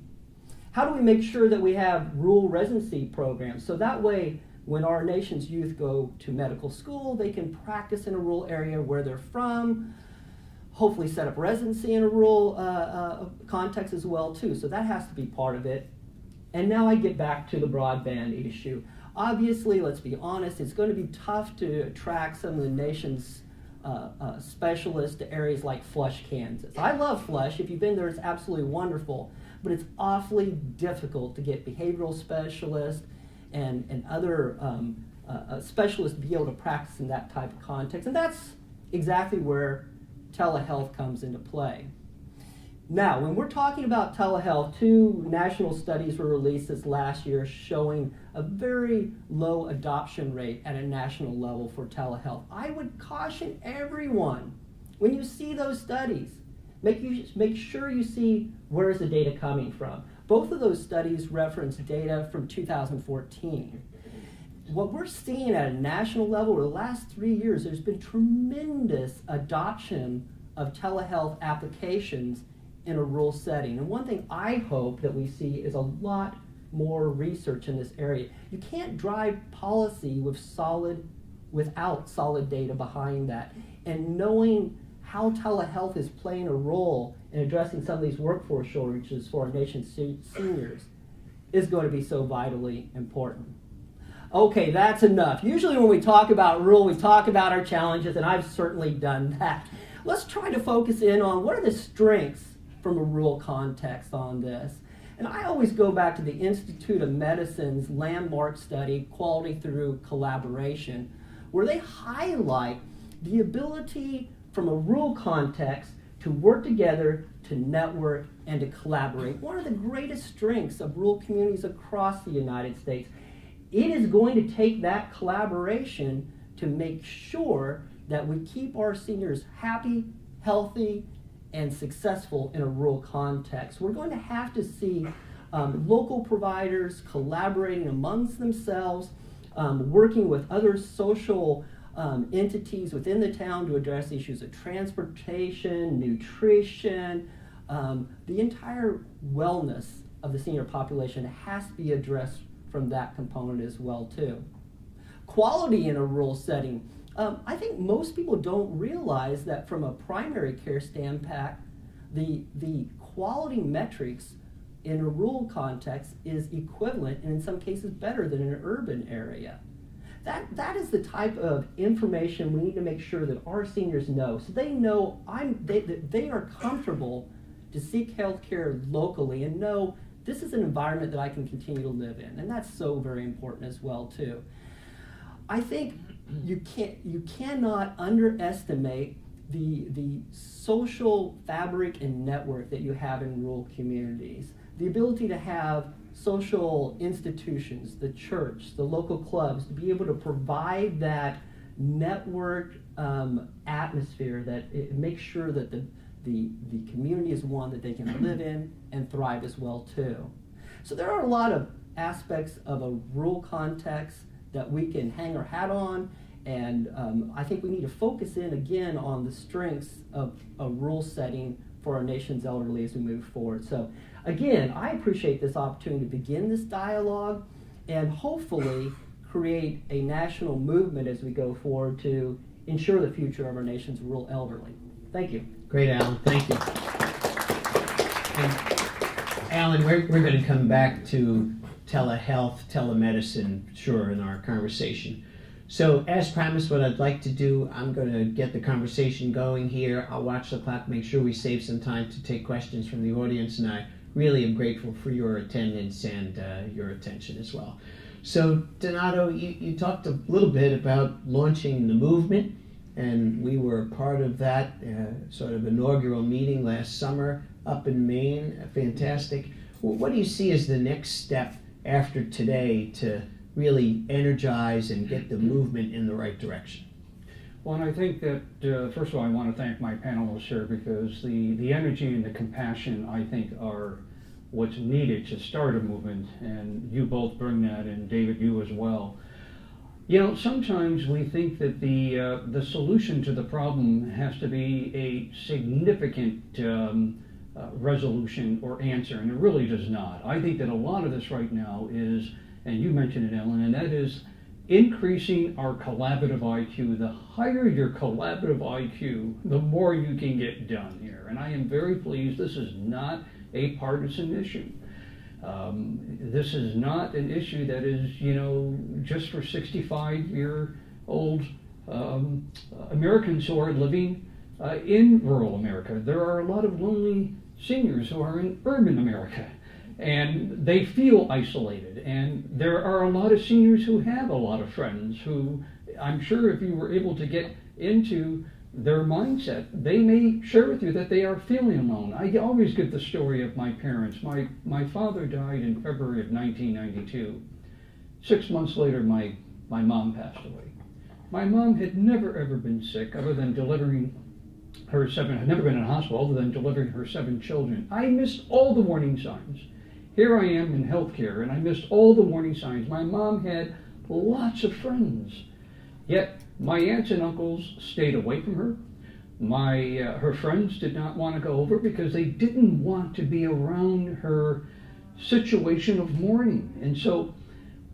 How do we make sure that we have rural residency programs so that way when our nation's youth go to medical school, they can practice in a rural area where they're from, hopefully set up residency in a rural context as well too. So that has to be part of it. And now I get back to the broadband issue. Obviously, let's be honest, it's going to be tough to attract some of the nation's specialists to areas like Flush, Kansas. I love Flush. If you've been there, it's absolutely wonderful. But it's awfully difficult to get behavioral specialists and other specialists to be able to practice in that type of context. And that's exactly where telehealth comes into play. Now, when we're talking about telehealth, 2 national studies were released this last year showing a very low adoption rate at a national level for telehealth. I would caution everyone, when you see those studies, make sure you see where is the data coming from. Both of those studies reference data from 2014. What we're seeing at a national level over the last 3 years, there's been tremendous adoption of telehealth applications in a rural setting. And one thing I hope that we see is a lot more research in this area. You can't drive policy without solid data behind that. And knowing how telehealth is playing a role in addressing some of these workforce shortages for our nation's seniors is going to be so vitally important. Okay, that's enough. Usually when we talk about rural, we talk about our challenges, and I've certainly done that. Let's try to focus in on what are the strengths from a rural context on this. And I always go back to the Institute of Medicine's landmark study, Quality Through Collaboration, where they highlight the ability from a rural context to work together, to network, and to collaborate. One of the greatest strengths of rural communities across the United States. It is going to take that collaboration to make sure that we keep our seniors happy, healthy, and successful in a rural context. We're going to have to see local providers collaborating amongst themselves, working with other social entities within the town to address issues of transportation, nutrition, the entire wellness of the senior population has to be addressed from that component as well too. Quality in a rural setting. I think most people don't realize that from a primary care standpoint, the quality metrics in a rural context is equivalent and in some cases better than in an urban area. That is the type of information we need to make sure that our seniors know, so they know that they are comfortable to seek health care locally and know this is an environment that I can continue to live in, and that's so very important as well too. I think you cannot underestimate the social fabric and network that you have in rural communities. The ability to have social institutions, the church, the local clubs, to be able to provide that network atmosphere that it makes sure that the community is one that they can live in and thrive as well too. So there are a lot of aspects of a rural context that we can hang our hat on, and I think we need to focus in again on the strengths of a rural setting for our nation's elderly as we move forward. So again, I appreciate this opportunity to begin this dialogue and hopefully create a national movement as we go forward to ensure the future of our nation's rural elderly. Thank you. Great, Alan. Thank you. And Alan, we're going to come back to telehealth, telemedicine, sure, in our conversation. So as promised, what I'd like to do, I'm going to get the conversation going here. I'll watch the clock, make sure we save some time to take questions from the audience, and I really am grateful for your attendance and your attention as well. So Donato, you talked a little bit about launching the movement, and we were part of that sort of inaugural meeting last summer up in Maine. Fantastic. Well, what do you see as the next step after today to really energize and get the movement in the right direction? Well, and I think that, first of all, I want to thank my panelists here, because the energy and the compassion, I think, are what's needed to start a movement, and you both bring that, and David, you as well. You know, sometimes we think that the solution to the problem has to be a significant resolution or answer, and it really does not. I think that a lot of this right now is, and you mentioned it, Ellen, and that is increasing our collaborative IQ. The higher your collaborative IQ, the more you can get done here. And I am very pleased this is not a partisan issue. This is not an issue that is, you know, just for 65-year-old Americans who are living in rural America. There are a lot of lonely seniors who are in urban America, and they feel isolated. And there are a lot of seniors who have a lot of friends who, I'm sure if you were able to get into their mindset, they may share with you that they are feeling alone. I always give the story of my parents. My father died in February of 1992. 6 months later, my mom passed away. My mom had never ever been sick other than delivering her had never been in a hospital other than delivering her 7 children. I missed all the warning signs. Here I am in healthcare, and I missed all the warning signs. My mom had lots of friends, yet my aunts and uncles stayed away from her. Her friends did not want to go over because they didn't want to be around her situation of mourning. And so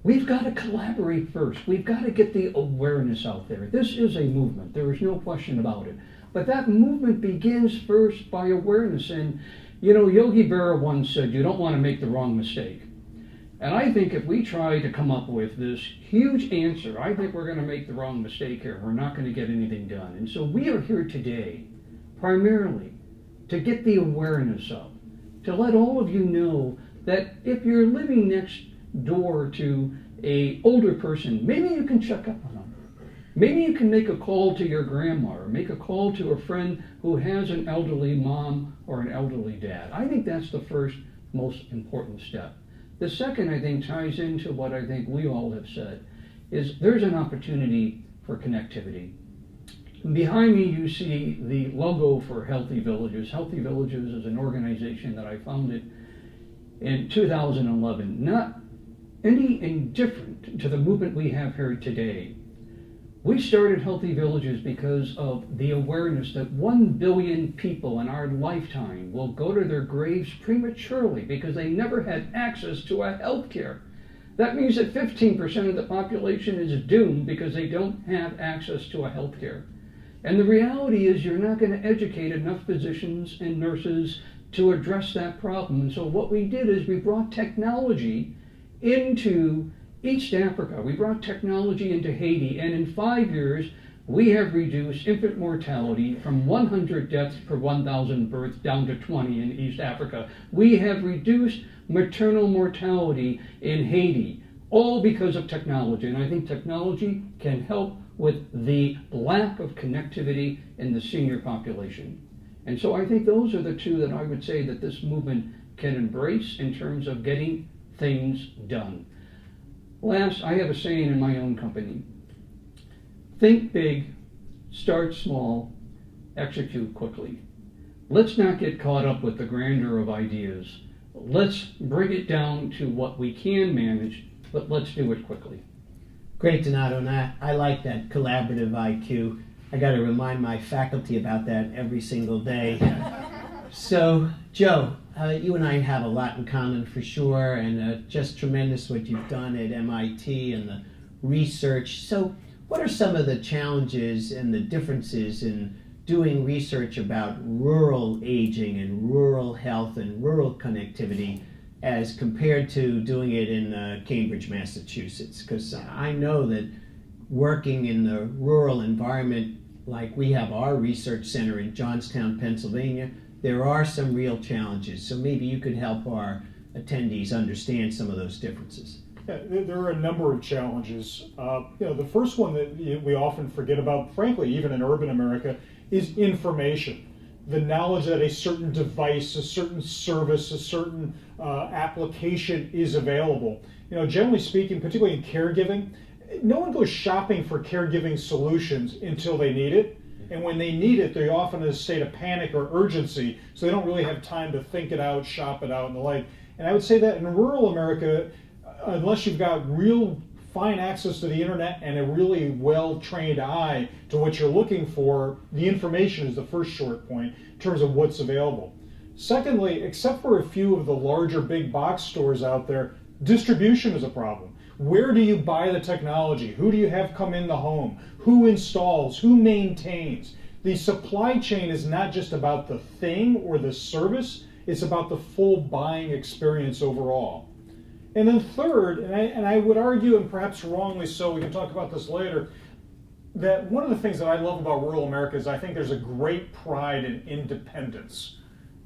we've got to collaborate first. We've got to get the awareness out there. This is a movement. There is no question about it. But that movement begins first by awareness. And, you know, Yogi Berra once said, you don't want to make the wrong mistake. And I think if we try to come up with this huge answer, I think we're going to make the wrong mistake here. We're not going to get anything done. And so we are here today primarily to get the awareness up, to let all of you know that if you're living next door to an older person, maybe you can check up on them. Maybe you can make a call to your grandma, or make a call to a friend who has an elderly mom or an elderly dad. I think that's the first most important step. The second, I think, ties into what I think we all have said, is there's an opportunity for connectivity. Behind me, you see the logo for Healthy Villages. Healthy Villages is an organization that I founded in 2011. Not any indifferent to the movement we have here today. We started Healthy Villages because of the awareness that 1 billion people in our lifetime will go to their graves prematurely because they never had access to a health care. That means that 15% of the population is doomed because they don't have access to a health care. And the reality is you're not going to educate enough physicians and nurses to address that problem. And so what we did is we brought technology into East Africa. We brought technology into Haiti, and in 5 years, we have reduced infant mortality from 100 deaths per 1,000 births down to 20 in East Africa. We have reduced maternal mortality in Haiti, all because of technology. And I think technology can help with the lack of connectivity in the senior population. And so I think those are the two that I would say that this movement can embrace in terms of getting things done. Last, I have a saying in my own company: think big, start small, execute quickly. Let's not get caught up with the grandeur of ideas. Let's bring it down to what we can manage, but let's do it quickly. Great, Donato, and I like that collaborative IQ. I got to remind my faculty about that every single day. So, Joe, you and I have a lot in common for sure, and just tremendous what you've done at MIT and the research. So, what are some of the challenges and the differences in doing research about rural aging and rural health and rural connectivity as compared to doing it in Cambridge, Massachusetts? Because I know that working in the rural environment, like we have our research center in Johnstown, Pennsylvania, there are some real challenges. So maybe you could help our attendees understand some of those differences. Yeah, there are a number of challenges. The first one that we often forget about, frankly, even in urban America, is information. The knowledge that a certain device, a certain service, a certain application is available. Generally speaking, particularly in caregiving, no one goes shopping for caregiving solutions until they need it. And when they need it, they're often in a state of panic or urgency, so they don't really have time to think it out, shop it out, and the like. And I would say that in rural America, unless you've got real fine access to the internet and a really well-trained eye to what you're looking for, the information is the first short point in terms of what's available. Secondly, except for a few of the larger big box stores out there, distribution is a problem. Where do you buy the technology? Who do you have come in the home? Who installs? Who maintains? The supply chain is not just about the thing or the service, it's about the full buying experience overall. And then third, and I would argue, and perhaps wrongly so, we can talk about this later, that one of the things that I love about rural America is I think there's a great pride in independence.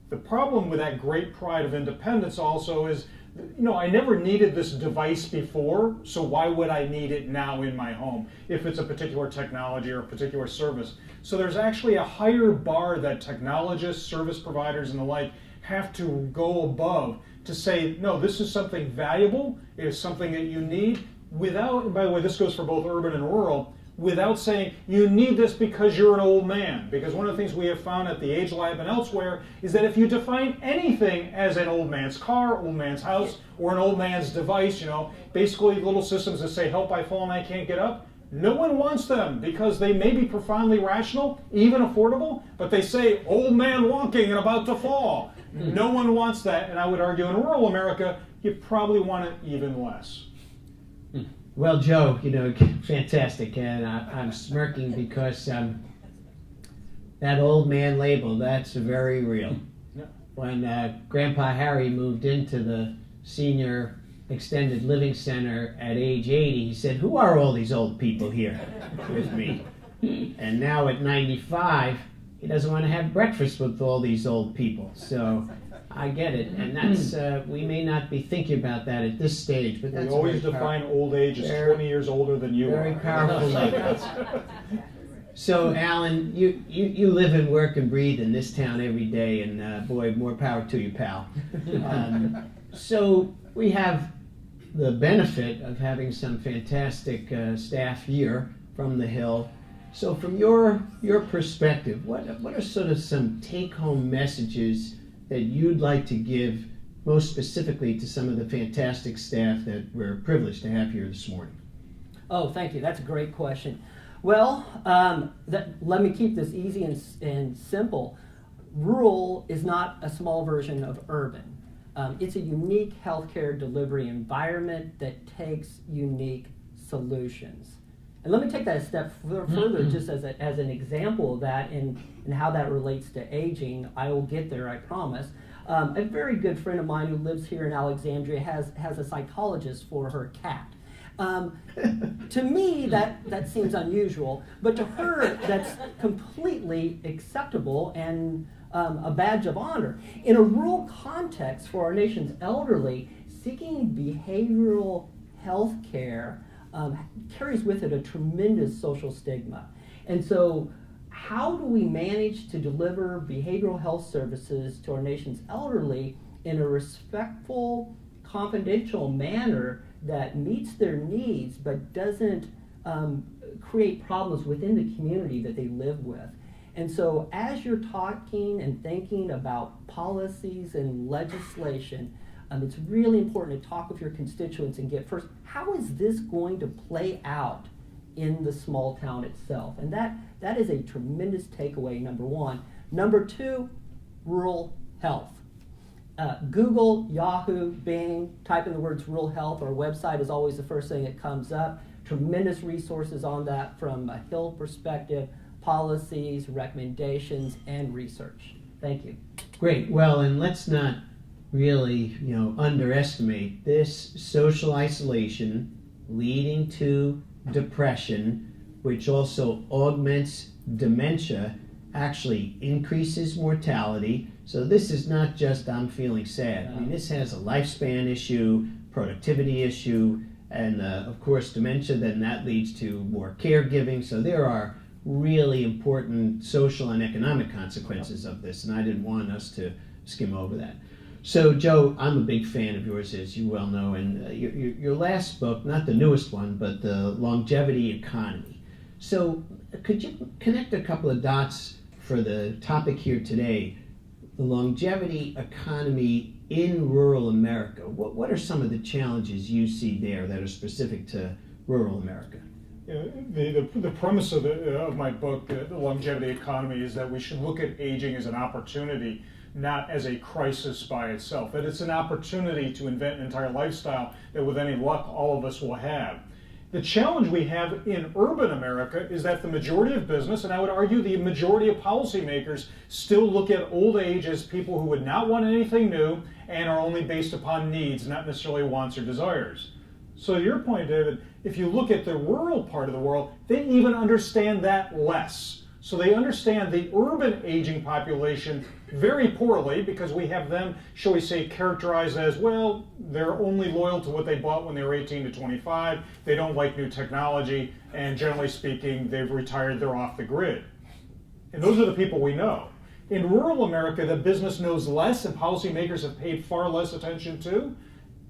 The problem with that great pride of independence also is, I never needed this device before, so why would I need it now in my home if it's a particular technology or a particular service? So there's actually a higher bar that technologists, service providers, and the like have to go above to say, no, this is something valuable, it is something that you need, without, and by the way, this goes for both urban and rural, without saying you need this because you're an old man. Because one of the things we have found at the Age Lab and elsewhere is that if you define anything as an old man's car, old man's house, or an old man's device, basically little systems that say, help, I fall and I can't get up, no one wants them because they may be profoundly rational, even affordable, but they say, old man walking and about to fall. No one wants that, and I would argue in rural America, you probably want it even less. Well, Joe, fantastic, and I'm smirking because that old man label, that's very real. Yeah. When Grandpa Harry moved into the senior extended living center at age 80, he said, who are all these old people here? It was me. And now at 95, he doesn't want to have breakfast with all these old people. So I get it, and that's we may not be thinking about that at this stage, but that's we always define old age as 20 years older than you very are. powerful labels. So, Alan, you live and work and breathe in this town every day, and boy, more power to you, pal. So we have the benefit of having some fantastic staff here from the Hill. So from your perspective, what are sort of some take-home messages that you'd like to give most specifically to some of the fantastic staff that we're privileged to have here this morning? Oh, thank you. That's a great question. Well, let me keep this easy and simple. Rural is not a small version of urban. It's a unique healthcare delivery environment that takes unique solutions. And let me take that a step further, just as an example of that and how that relates to aging. I will get there, I promise. A very good friend of mine who lives here in Alexandria has a psychologist for her cat. To me, that seems unusual, but to her, that's completely acceptable and a badge of honor. In a rural context for our nation's elderly, seeking behavioral health care carries with it a tremendous social stigma. And so how do we manage to deliver behavioral health services to our nation's elderly in a respectful, confidential manner that meets their needs but doesn't create problems within the community that they live with? And so as you're talking and thinking about policies and legislation, it's really important to talk with your constituents and get first, how is this going to play out in the small town itself? And that is a tremendous takeaway, number one. Number two, rural health. Google, Yahoo, Bing, type in the words rural health. Our website is always the first thing that comes up. Tremendous resources on that from a Hill perspective, policies, recommendations, and research. Thank you. Great. Well, and let's not really, underestimate this social isolation leading to depression, which also augments dementia, actually increases mortality. So this is not just I'm feeling sad. I mean, this has a lifespan issue, productivity issue, and of course dementia, then that leads to more caregiving. So there are really important social and economic consequences of this, and I didn't want us to skim over that. So, Joe, I'm a big fan of yours, as you well know, and your last book, not the newest one, but the longevity economy. So, could you connect a couple of dots for the topic here today, the longevity economy in rural America? What are some of the challenges you see there that are specific to rural America? The premise of my book, The Longevity Economy, is that we should look at aging as an opportunity, not as a crisis by itself, that it's an opportunity to invent an entire lifestyle that with any luck all of us will have. The challenge we have in urban America is that the majority of business, and I would argue the majority of policymakers, still look at old age as people who would not want anything new and are only based upon needs, not necessarily wants or desires. So to your point, David, if you look at the rural part of the world, they even understand that less. So they understand the urban aging population very poorly because we have them, shall we say, characterized as, well, they're only loyal to what they bought when they were 18 to 25, they don't like new technology, and generally speaking, they've retired, they're off the grid. And those are the people we know. In rural America, the business knows less and policymakers have paid far less attention to.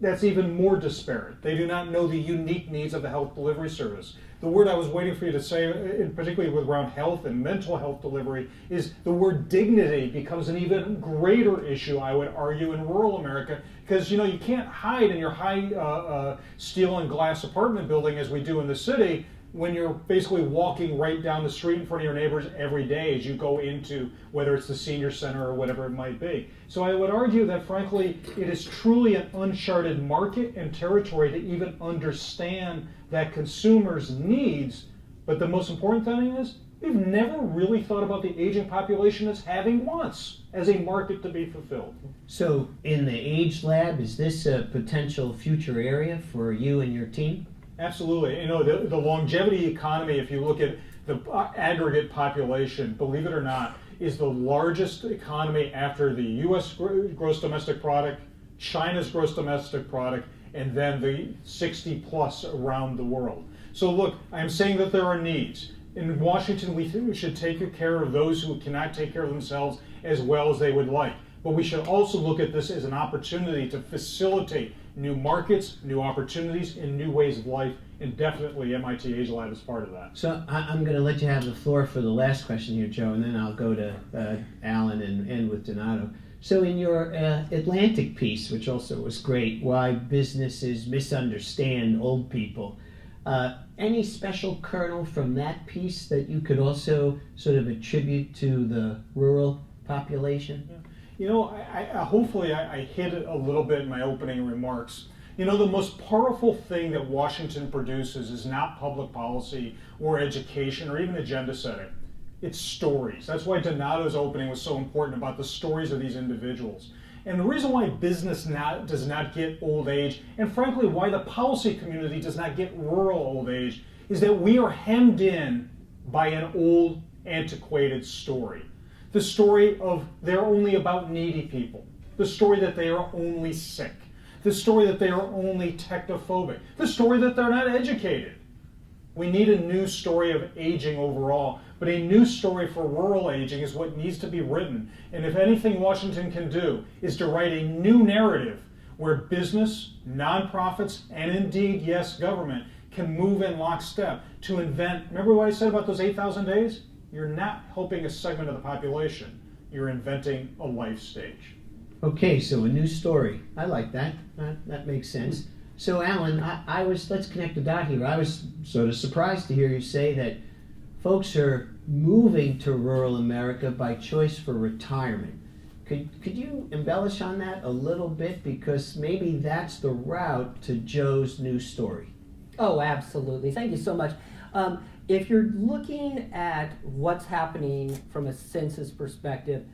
That's even more disparate. They do not know the unique needs of the health delivery service. The word I was waiting for you to say, particularly with around health and mental health delivery, is the word dignity becomes an even greater issue, I would argue, in rural America, because you can't hide in your high steel and glass apartment building as we do in the city when you're basically walking right down the street in front of your neighbors every day as you go into whether it's the senior center or whatever it might be. So I would argue that, frankly, it is truly an uncharted market and territory to even understand that consumers' needs. But the most important thing is we've never really thought about the aging population as having wants, as a market to be fulfilled. So in the Age Lab, is this a potential future area for you and your team? Absolutely. The longevity economy, if you look at the aggregate population, believe it or not, is the largest economy after the U.S. gross domestic product, China's gross domestic product, and then the 60 plus around the world. So look, I'm saying that there are needs. In Washington, we think we should take care of those who cannot take care of themselves as well as they would like. But we should also look at this as an opportunity to facilitate new markets, new opportunities, and new ways of life, and definitely MIT Age Lab is part of that. So I'm going to let you have the floor for the last question here, Joe, and then I'll go to Alan and end with Donato. So in your Atlantic piece, which also was great, why businesses misunderstand old people, any special kernel from that piece that you could also sort of attribute to the rural population? You know, hopefully I hit it a little bit in my opening remarks. You know, the most powerful thing that Washington produces is not public policy or education or even agenda setting. It's stories. That's why Donato's opening was so important about the stories of these individuals. And the reason why business does not get old age, and frankly why the policy community does not get rural old age, is that we are hemmed in by an old, antiquated story. The story of they're only about needy people. The story that they are only sick. The story that they are only technophobic. The story that they're not educated. We need a new story of aging overall, but a new story for rural aging is what needs to be written. And if anything Washington can do is to write a new narrative where business, nonprofits, and indeed, yes, government can move in lockstep to invent. Remember what I said about those 8,000 days? You're not helping a segment of the population. You're inventing a life stage. Okay, so a new story. I like that. That makes sense. So Alan, let's connect the dot here. I was sort of surprised to hear you say that folks are moving to rural America by choice for retirement. Could you embellish on that a little bit? Because maybe that's the route to Joe's new story. Oh, absolutely. Thank you so much. If you're looking at what's happening from a census perspective,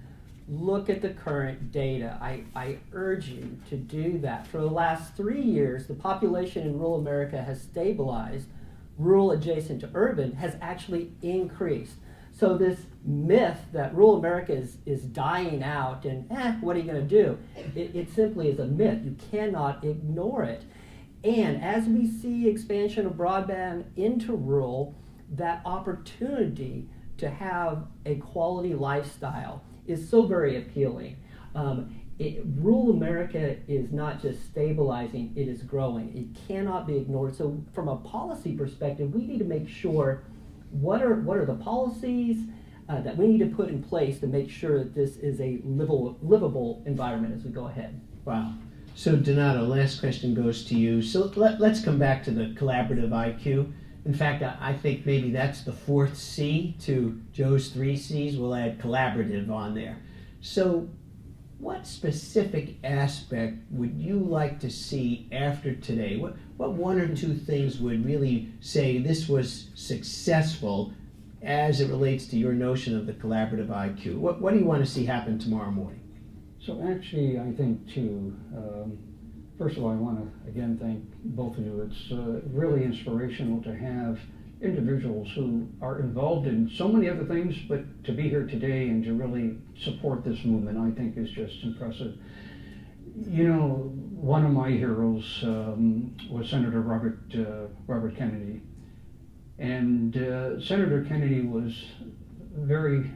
look at the current data. I urge you to do that. For the last 3 years, the population in rural America has stabilized. Rural adjacent to urban has actually increased. So this myth that rural America is dying out and what are you going to do? It simply is a myth. You cannot ignore it. And as we see expansion of broadband into rural, that opportunity to have a quality lifestyle is so very appealing. Rural America is not just stabilizing, it is growing. It cannot be ignored. So from a policy perspective, we need to make sure what are the policies that we need to put in place to make sure that this is a livable environment as we go ahead. Wow. So Donato, last question goes to you. So let's come back to the collaborative IQ. In fact, I think maybe that's the fourth C to Joe's 3 C's. We'll add collaborative on there. So what specific aspect would you like to see after today? What one or two things would really say this was successful as it relates to your notion of the collaborative IQ? What do you want to see happen tomorrow morning? So actually, I think too, first of all, I want to again thank both of you. It's really inspirational to have individuals who are involved in so many other things, but to be here today and to really support this movement, I think is just impressive. You know, one of my heroes was Senator Robert Kennedy. And Senator Kennedy was very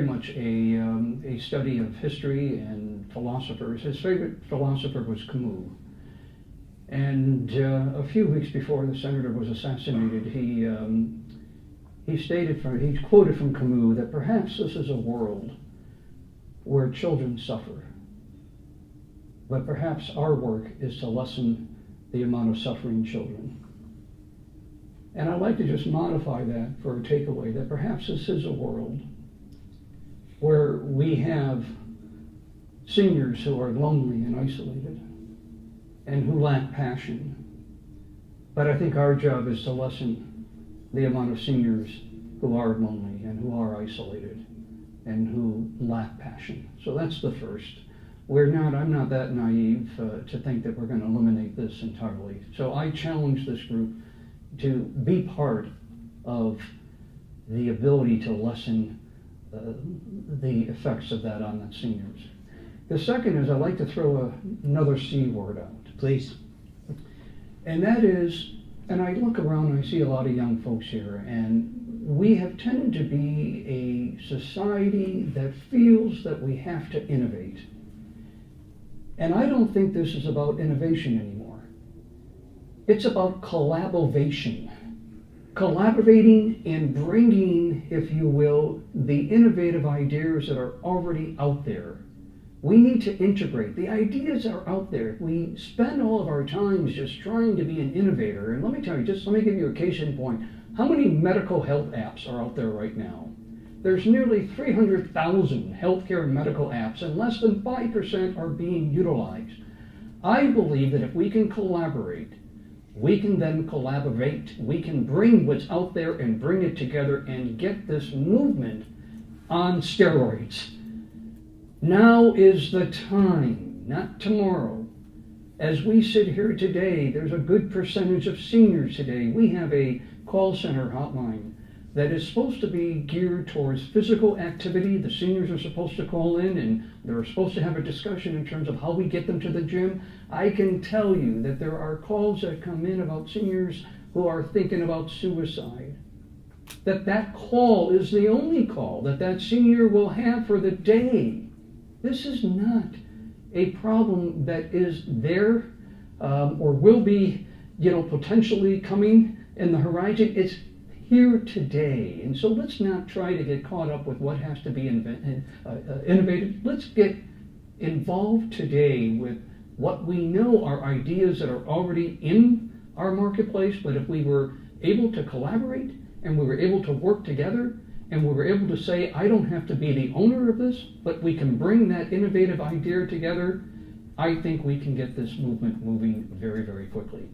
much a study of history and philosophers. His favorite philosopher was Camus. And a few weeks before the senator was assassinated, he quoted from Camus that perhaps this is a world where children suffer, but perhaps our work is to lessen the amount of suffering children. And I'd like to just modify that for a takeaway that perhaps this is a world where we have seniors who are lonely and isolated and who lack passion. But I think our job is to lessen the amount of seniors who are lonely and who are isolated and who lack passion. So that's the first. I'm not that naive to think that we're going to eliminate this entirely. So I challenge this group to be part of the ability to lessen the effects of that on the seniors. The second is I'd like to throw another C word out. Please. And that is, and I look around and I see a lot of young folks here, and we have tended to be a society that feels that we have to innovate. And I don't think this is about innovation anymore. It's about collaboration. Collaborating and bringing, if you will, the innovative ideas that are already out there. We need to integrate. The ideas are out there. We spend all of our time just trying to be an innovator. And let me tell you, just let me give you a case in point. How many medical health apps are out there right now? There's nearly 300,000 healthcare and medical apps, and less than 5% are being utilized. I believe that if we can collaborate, we can then collaborate. We can bring what's out there and bring it together and get this movement on steroids. Now is the time, not tomorrow. As we sit here today, there's a good percentage of seniors today. We have a call center hotline that is supposed to be geared towards physical activity. The seniors are supposed to call in and they're supposed to have a discussion in terms of how we get them to the gym. I can tell you that there are calls that come in about seniors who are thinking about suicide. That call is the only call that senior will have for the day. This is not a problem that is there or will be, potentially coming in the horizon. It's here today. And so let's not try to get caught up with what has to be innovated. Let's get involved today with what we know are ideas that are already in our marketplace, but if we were able to collaborate and we were able to work together and we were able to say, I don't have to be the owner of this, but we can bring that innovative idea together, I think we can get this movement moving very, very quickly.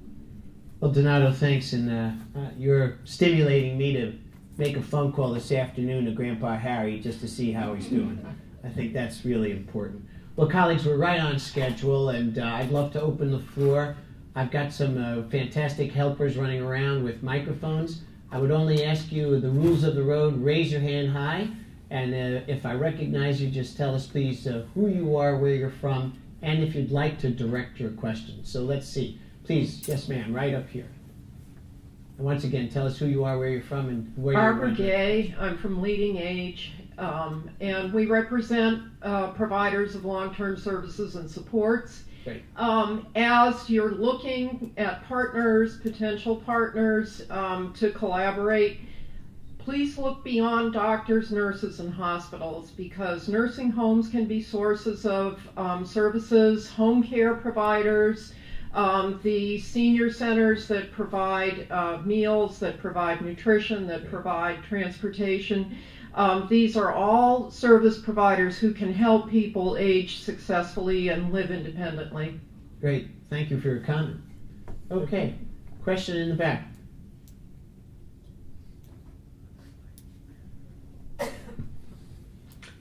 Well, Donato, thanks, and you're stimulating me to make a phone call this afternoon to Grandpa Harry just to see how he's doing. I think that's really important. Well, colleagues, we're right on schedule, and I'd love to open the floor. I've got some fantastic helpers running around with microphones. I would only ask you the rules of the road. Raise your hand high, and if I recognize you, just tell us, please, who you are, where you're from, and if you'd like to direct your questions. So let's see. Please, yes, ma'am, right up here. And once again, tell us who you are, where you're from, and where you're Barbara Gay. I'm from Leading Age, and we represent providers of long-term services and supports. Great. As you're looking at partners, potential partners to collaborate, please look beyond doctors, nurses, and hospitals, because nursing homes can be sources of services, home care providers, the senior centers that provide meals, that provide nutrition, that provide transportation. These are all service providers who can help people age successfully and live independently. Great. Thank you for your comment. Okay. Question in the back.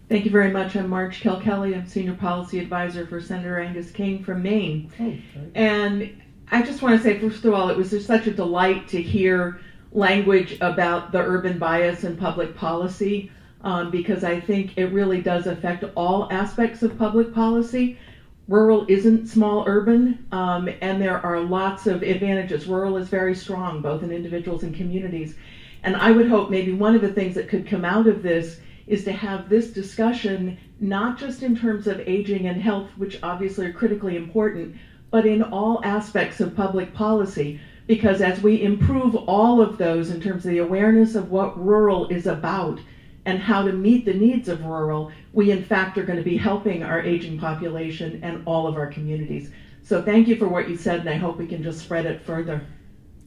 Thank you very much. I'm Marge Kelkelly. I'm Senior Policy Advisor for Senator Angus King from Maine. And I just want to say, first of all, it was just such a delight to hear language about the urban bias in public policy, because I think it really does affect all aspects of public policy. Rural isn't small urban, and there are lots of advantages. Rural is very strong, both in individuals and communities. And I would hope maybe one of the things that could come out of this is to have this discussion, not just in terms of aging and health, which obviously are critically important, but in all aspects of public policy. Because as we improve all of those in terms of the awareness of what rural is about and how to meet the needs of rural, we in fact are going to be helping our aging population and all of our communities. So thank you for what you said, and I hope we can just spread it further.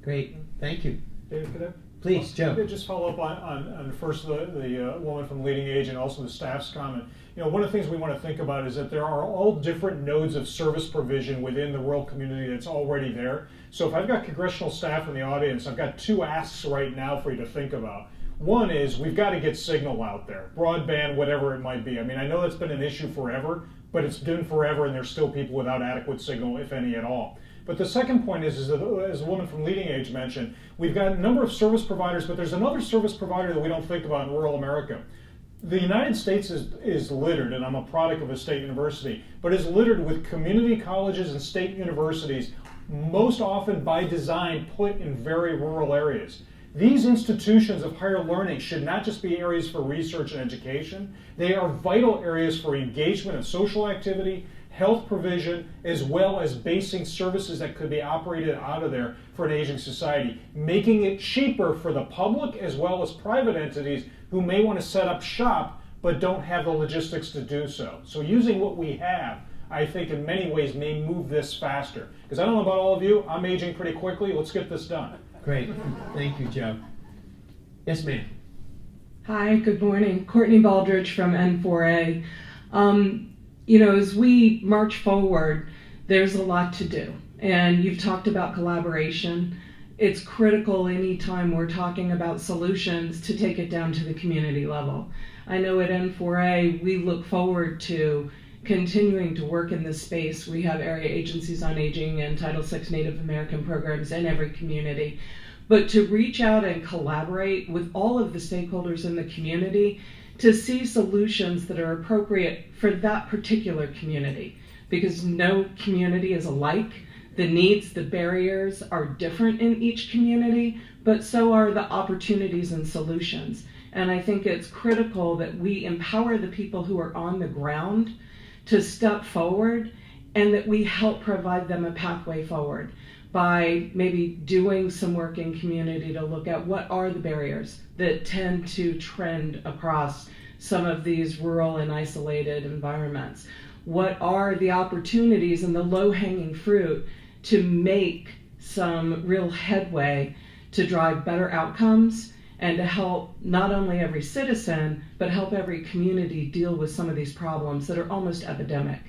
Great. Thank you. David, could I? Please, Joe. Just follow up on first the woman from Leading Age and also the staff's comment. One of the things we want to think about is that there are all different nodes of service provision within the rural community that's already there. So if I've got congressional staff in the audience, I've got two asks right now for you to think about. One is we've got to get signal out there, broadband, whatever it might be. I mean, I know that's been an issue forever, but it's been forever and there's still people without adequate signal, if any at all. But the second point is that, as a woman from Leading Age mentioned, we've got a number of service providers, but there's another service provider that we don't think about in rural America. The United States is littered, and I'm a product of a state university, but is littered with community colleges and state universities, most often by design put in very rural areas. These institutions of higher learning should not just be areas for research and education. They are vital areas for engagement and social activity, health provision, as well as basing services that could be operated out of there for an aging society, making it cheaper for the public as well as private entities who may want to set up shop but don't have the logistics to do so. So using what we have, I think in many ways may move this faster. Because I don't know about all of you, I'm aging pretty quickly. Let's get this done. Great. Thank you, Joe. Yes, ma'am. Hi, good morning. Courtney Baldridge from N4A. As we march forward, there's a lot to do. And you've talked about collaboration. It's critical anytime we're talking about solutions to take it down to the community level. I know at N4A, we look forward to continuing to work in this space. We have area agencies on aging and Title VI Native American programs in every community. But to reach out and collaborate with all of the stakeholders in the community to see solutions that are appropriate for that particular community. Because no community is alike. The needs, the barriers are different in each community, but so are the opportunities and solutions. And I think it's critical that we empower the people who are on the ground to step forward and that we help provide them a pathway forward by maybe doing some work in community to look at what are the barriers that tend to trend across some of these rural and isolated environments. What are the opportunities and the low-hanging fruit to make some real headway to drive better outcomes and to help not only every citizen, but help every community deal with some of these problems that are almost epidemic.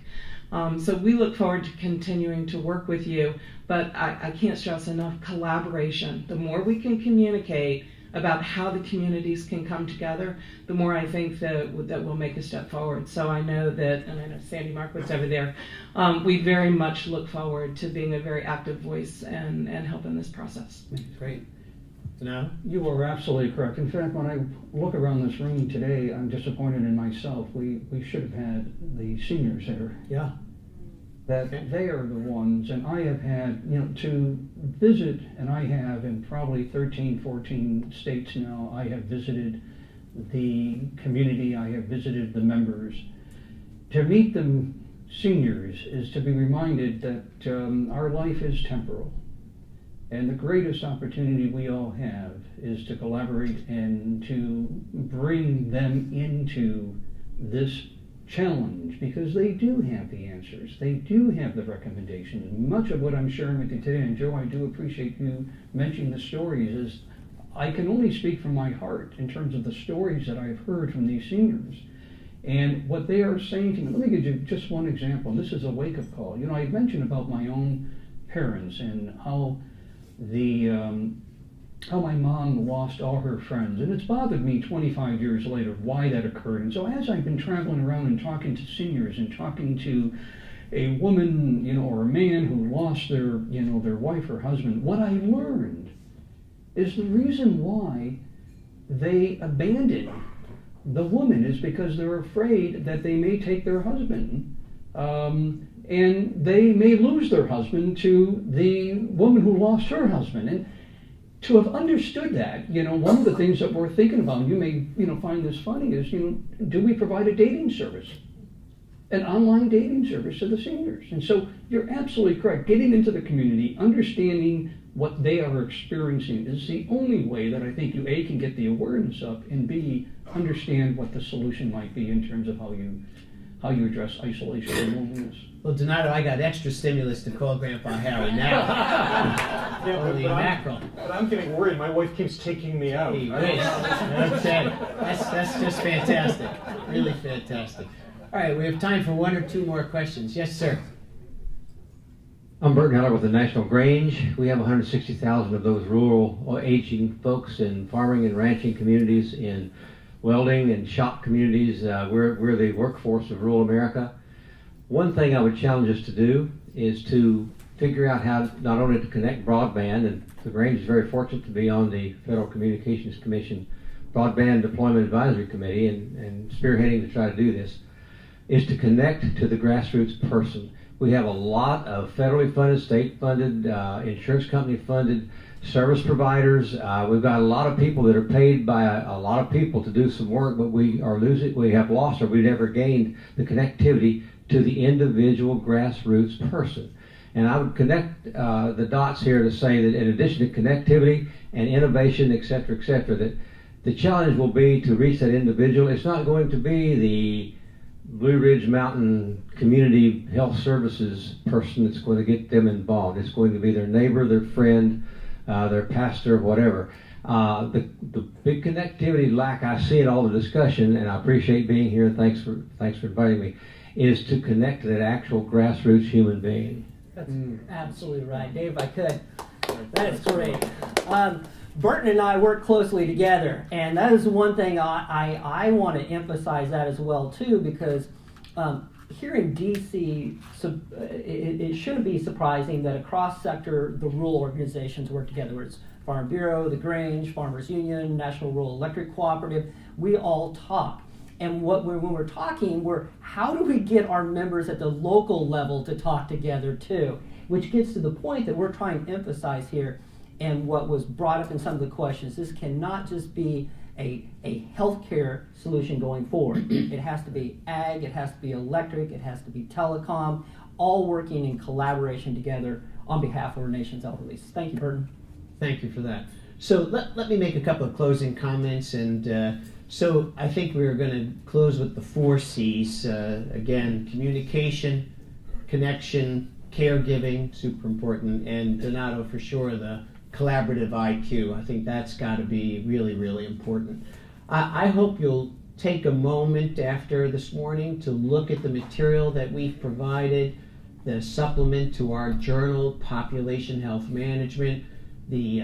So we look forward to continuing to work with you, but I can't stress enough collaboration. The more we can communicate about how the communities can come together, the more I think that we'll make a step forward. So I know that, and I know Sandy Markwood's over there, we very much look forward to being a very active voice and helping this process. Great. No? You are absolutely correct. In fact, when I look around this room today, I'm disappointed in myself. We should have had the seniors there. Yeah. That they are the ones, and I have had, to visit, and I have in probably 13, 14 states now, I have visited the community, I have visited the members. To meet the seniors is to be reminded that our life is temporal. And the greatest opportunity we all have is to collaborate and to bring them into this challenge, because they do have the answers. They do have the recommendations. And much of what I'm sharing with you today, and Joe, I do appreciate you mentioning the stories, is I can only speak from my heart in terms of the stories that I've heard from these seniors and what they are saying to me. Let me give you just one example, and this is a wake-up call. I mentioned about my own parents and how how my mom lost all her friends, and it's bothered me 25 years later why that occurred. And so as I've been traveling around and talking to seniors and talking to a woman, or a man who lost their wife or husband, what I learned is the reason why they abandoned the woman is because they're afraid that they may take their husband, and they may lose their husband to the woman who lost her husband. And to have understood that, one of the things that we're thinking about, and you may, find this funny, is, do we provide a dating service? An online dating service to the seniors. And so you're absolutely correct. Getting into the community, understanding what they are experiencing is the only way that I think you, A, can get the awareness up, and B, understand what the solution might be in terms of how you address isolation and loneliness. Well, Donato, I got extra stimulus to call Grandpa Harry now. Holy mackerel. But I'm getting worried. My wife keeps taking me out. That's just fantastic. Really fantastic. All right, we have time for one or two more questions. Yes, sir. I'm Bert Heller with the National Grange. We have 160,000 of those rural aging folks in farming and ranching communities, in welding and shop communities. We're the workforce of rural America. One thing I would challenge us to do is to figure out how not only to connect broadband, and the Grange is very fortunate to be on the Federal Communications Commission Broadband Deployment Advisory Committee and spearheading to try to do this, is to connect to the grassroots person. We have a lot of federally funded, state-funded, insurance company-funded service providers. We've got a lot of people that are paid by a lot of people to do some work, but we have lost or we've never gained the connectivity to the individual grassroots person. And I would connect the dots here to say that in addition to connectivity and innovation, et cetera, that the challenge will be to reach that individual. It's not going to be the Blue Ridge Mountain Community Health Services person that's going to get them involved. It's going to be their neighbor, their friend, their pastor, whatever. The big connectivity lack I see in all the discussion, and I appreciate being here. Thanks for inviting me. Is to connect to that actual grassroots human being. That's absolutely right, Dave. If I could, that is great. Burton and I work closely together, and that is one thing I want to emphasize that as well too, because here in DC, it shouldn't be surprising that across sector the rural organizations work together. Whether it's Farm Bureau, the Grange, Farmers Union, National Rural Electric Cooperative, we all talk. And when we're talking, how do we get our members at the local level to talk together too? Which gets to the point that we're trying to emphasize here, and what was brought up in some of the questions. This cannot just be a healthcare solution going forward. It has to be ag, it has to be electric, it has to be telecom, all working in collaboration together on behalf of our nation's elderly. Thank you, Burton. Thank you for that. So let me make a couple of closing comments, and so I think we're going to close with the 4 C's. Again, communication, connection, caregiving, super important, and Donato, for sure, the collaborative IQ. I think that's got to be really, really important. I hope you'll take a moment after this morning to look at the material that we've provided, the supplement to our journal, Population Health Management, the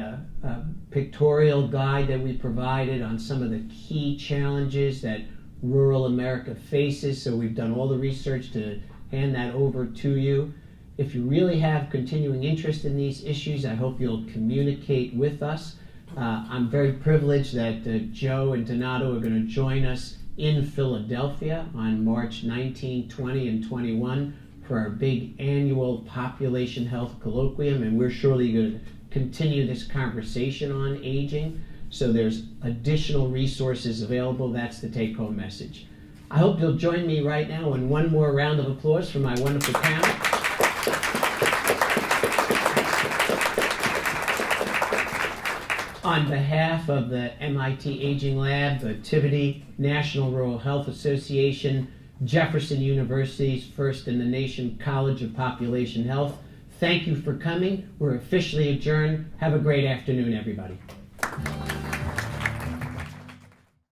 pictorial guide that we provided on some of the key challenges that rural America faces. So we've done all the research to hand that over to you. If you really have continuing interest in these issues, I hope you'll communicate with us. I'm very privileged that Joe and Donato are going to join us in Philadelphia on March 19, 20, and 21 for our big annual Population Health Colloquium, and we're surely going to continue this conversation on aging. So there's additional resources available. That's the take-home message. I hope you'll join me right now in one more round of applause for my wonderful panel. On behalf of the MIT Aging Lab, the Tivity National Rural Health Association, Jefferson University's first in the nation College of Population Health, thank you for coming. We're officially adjourned. Have a great afternoon, everybody.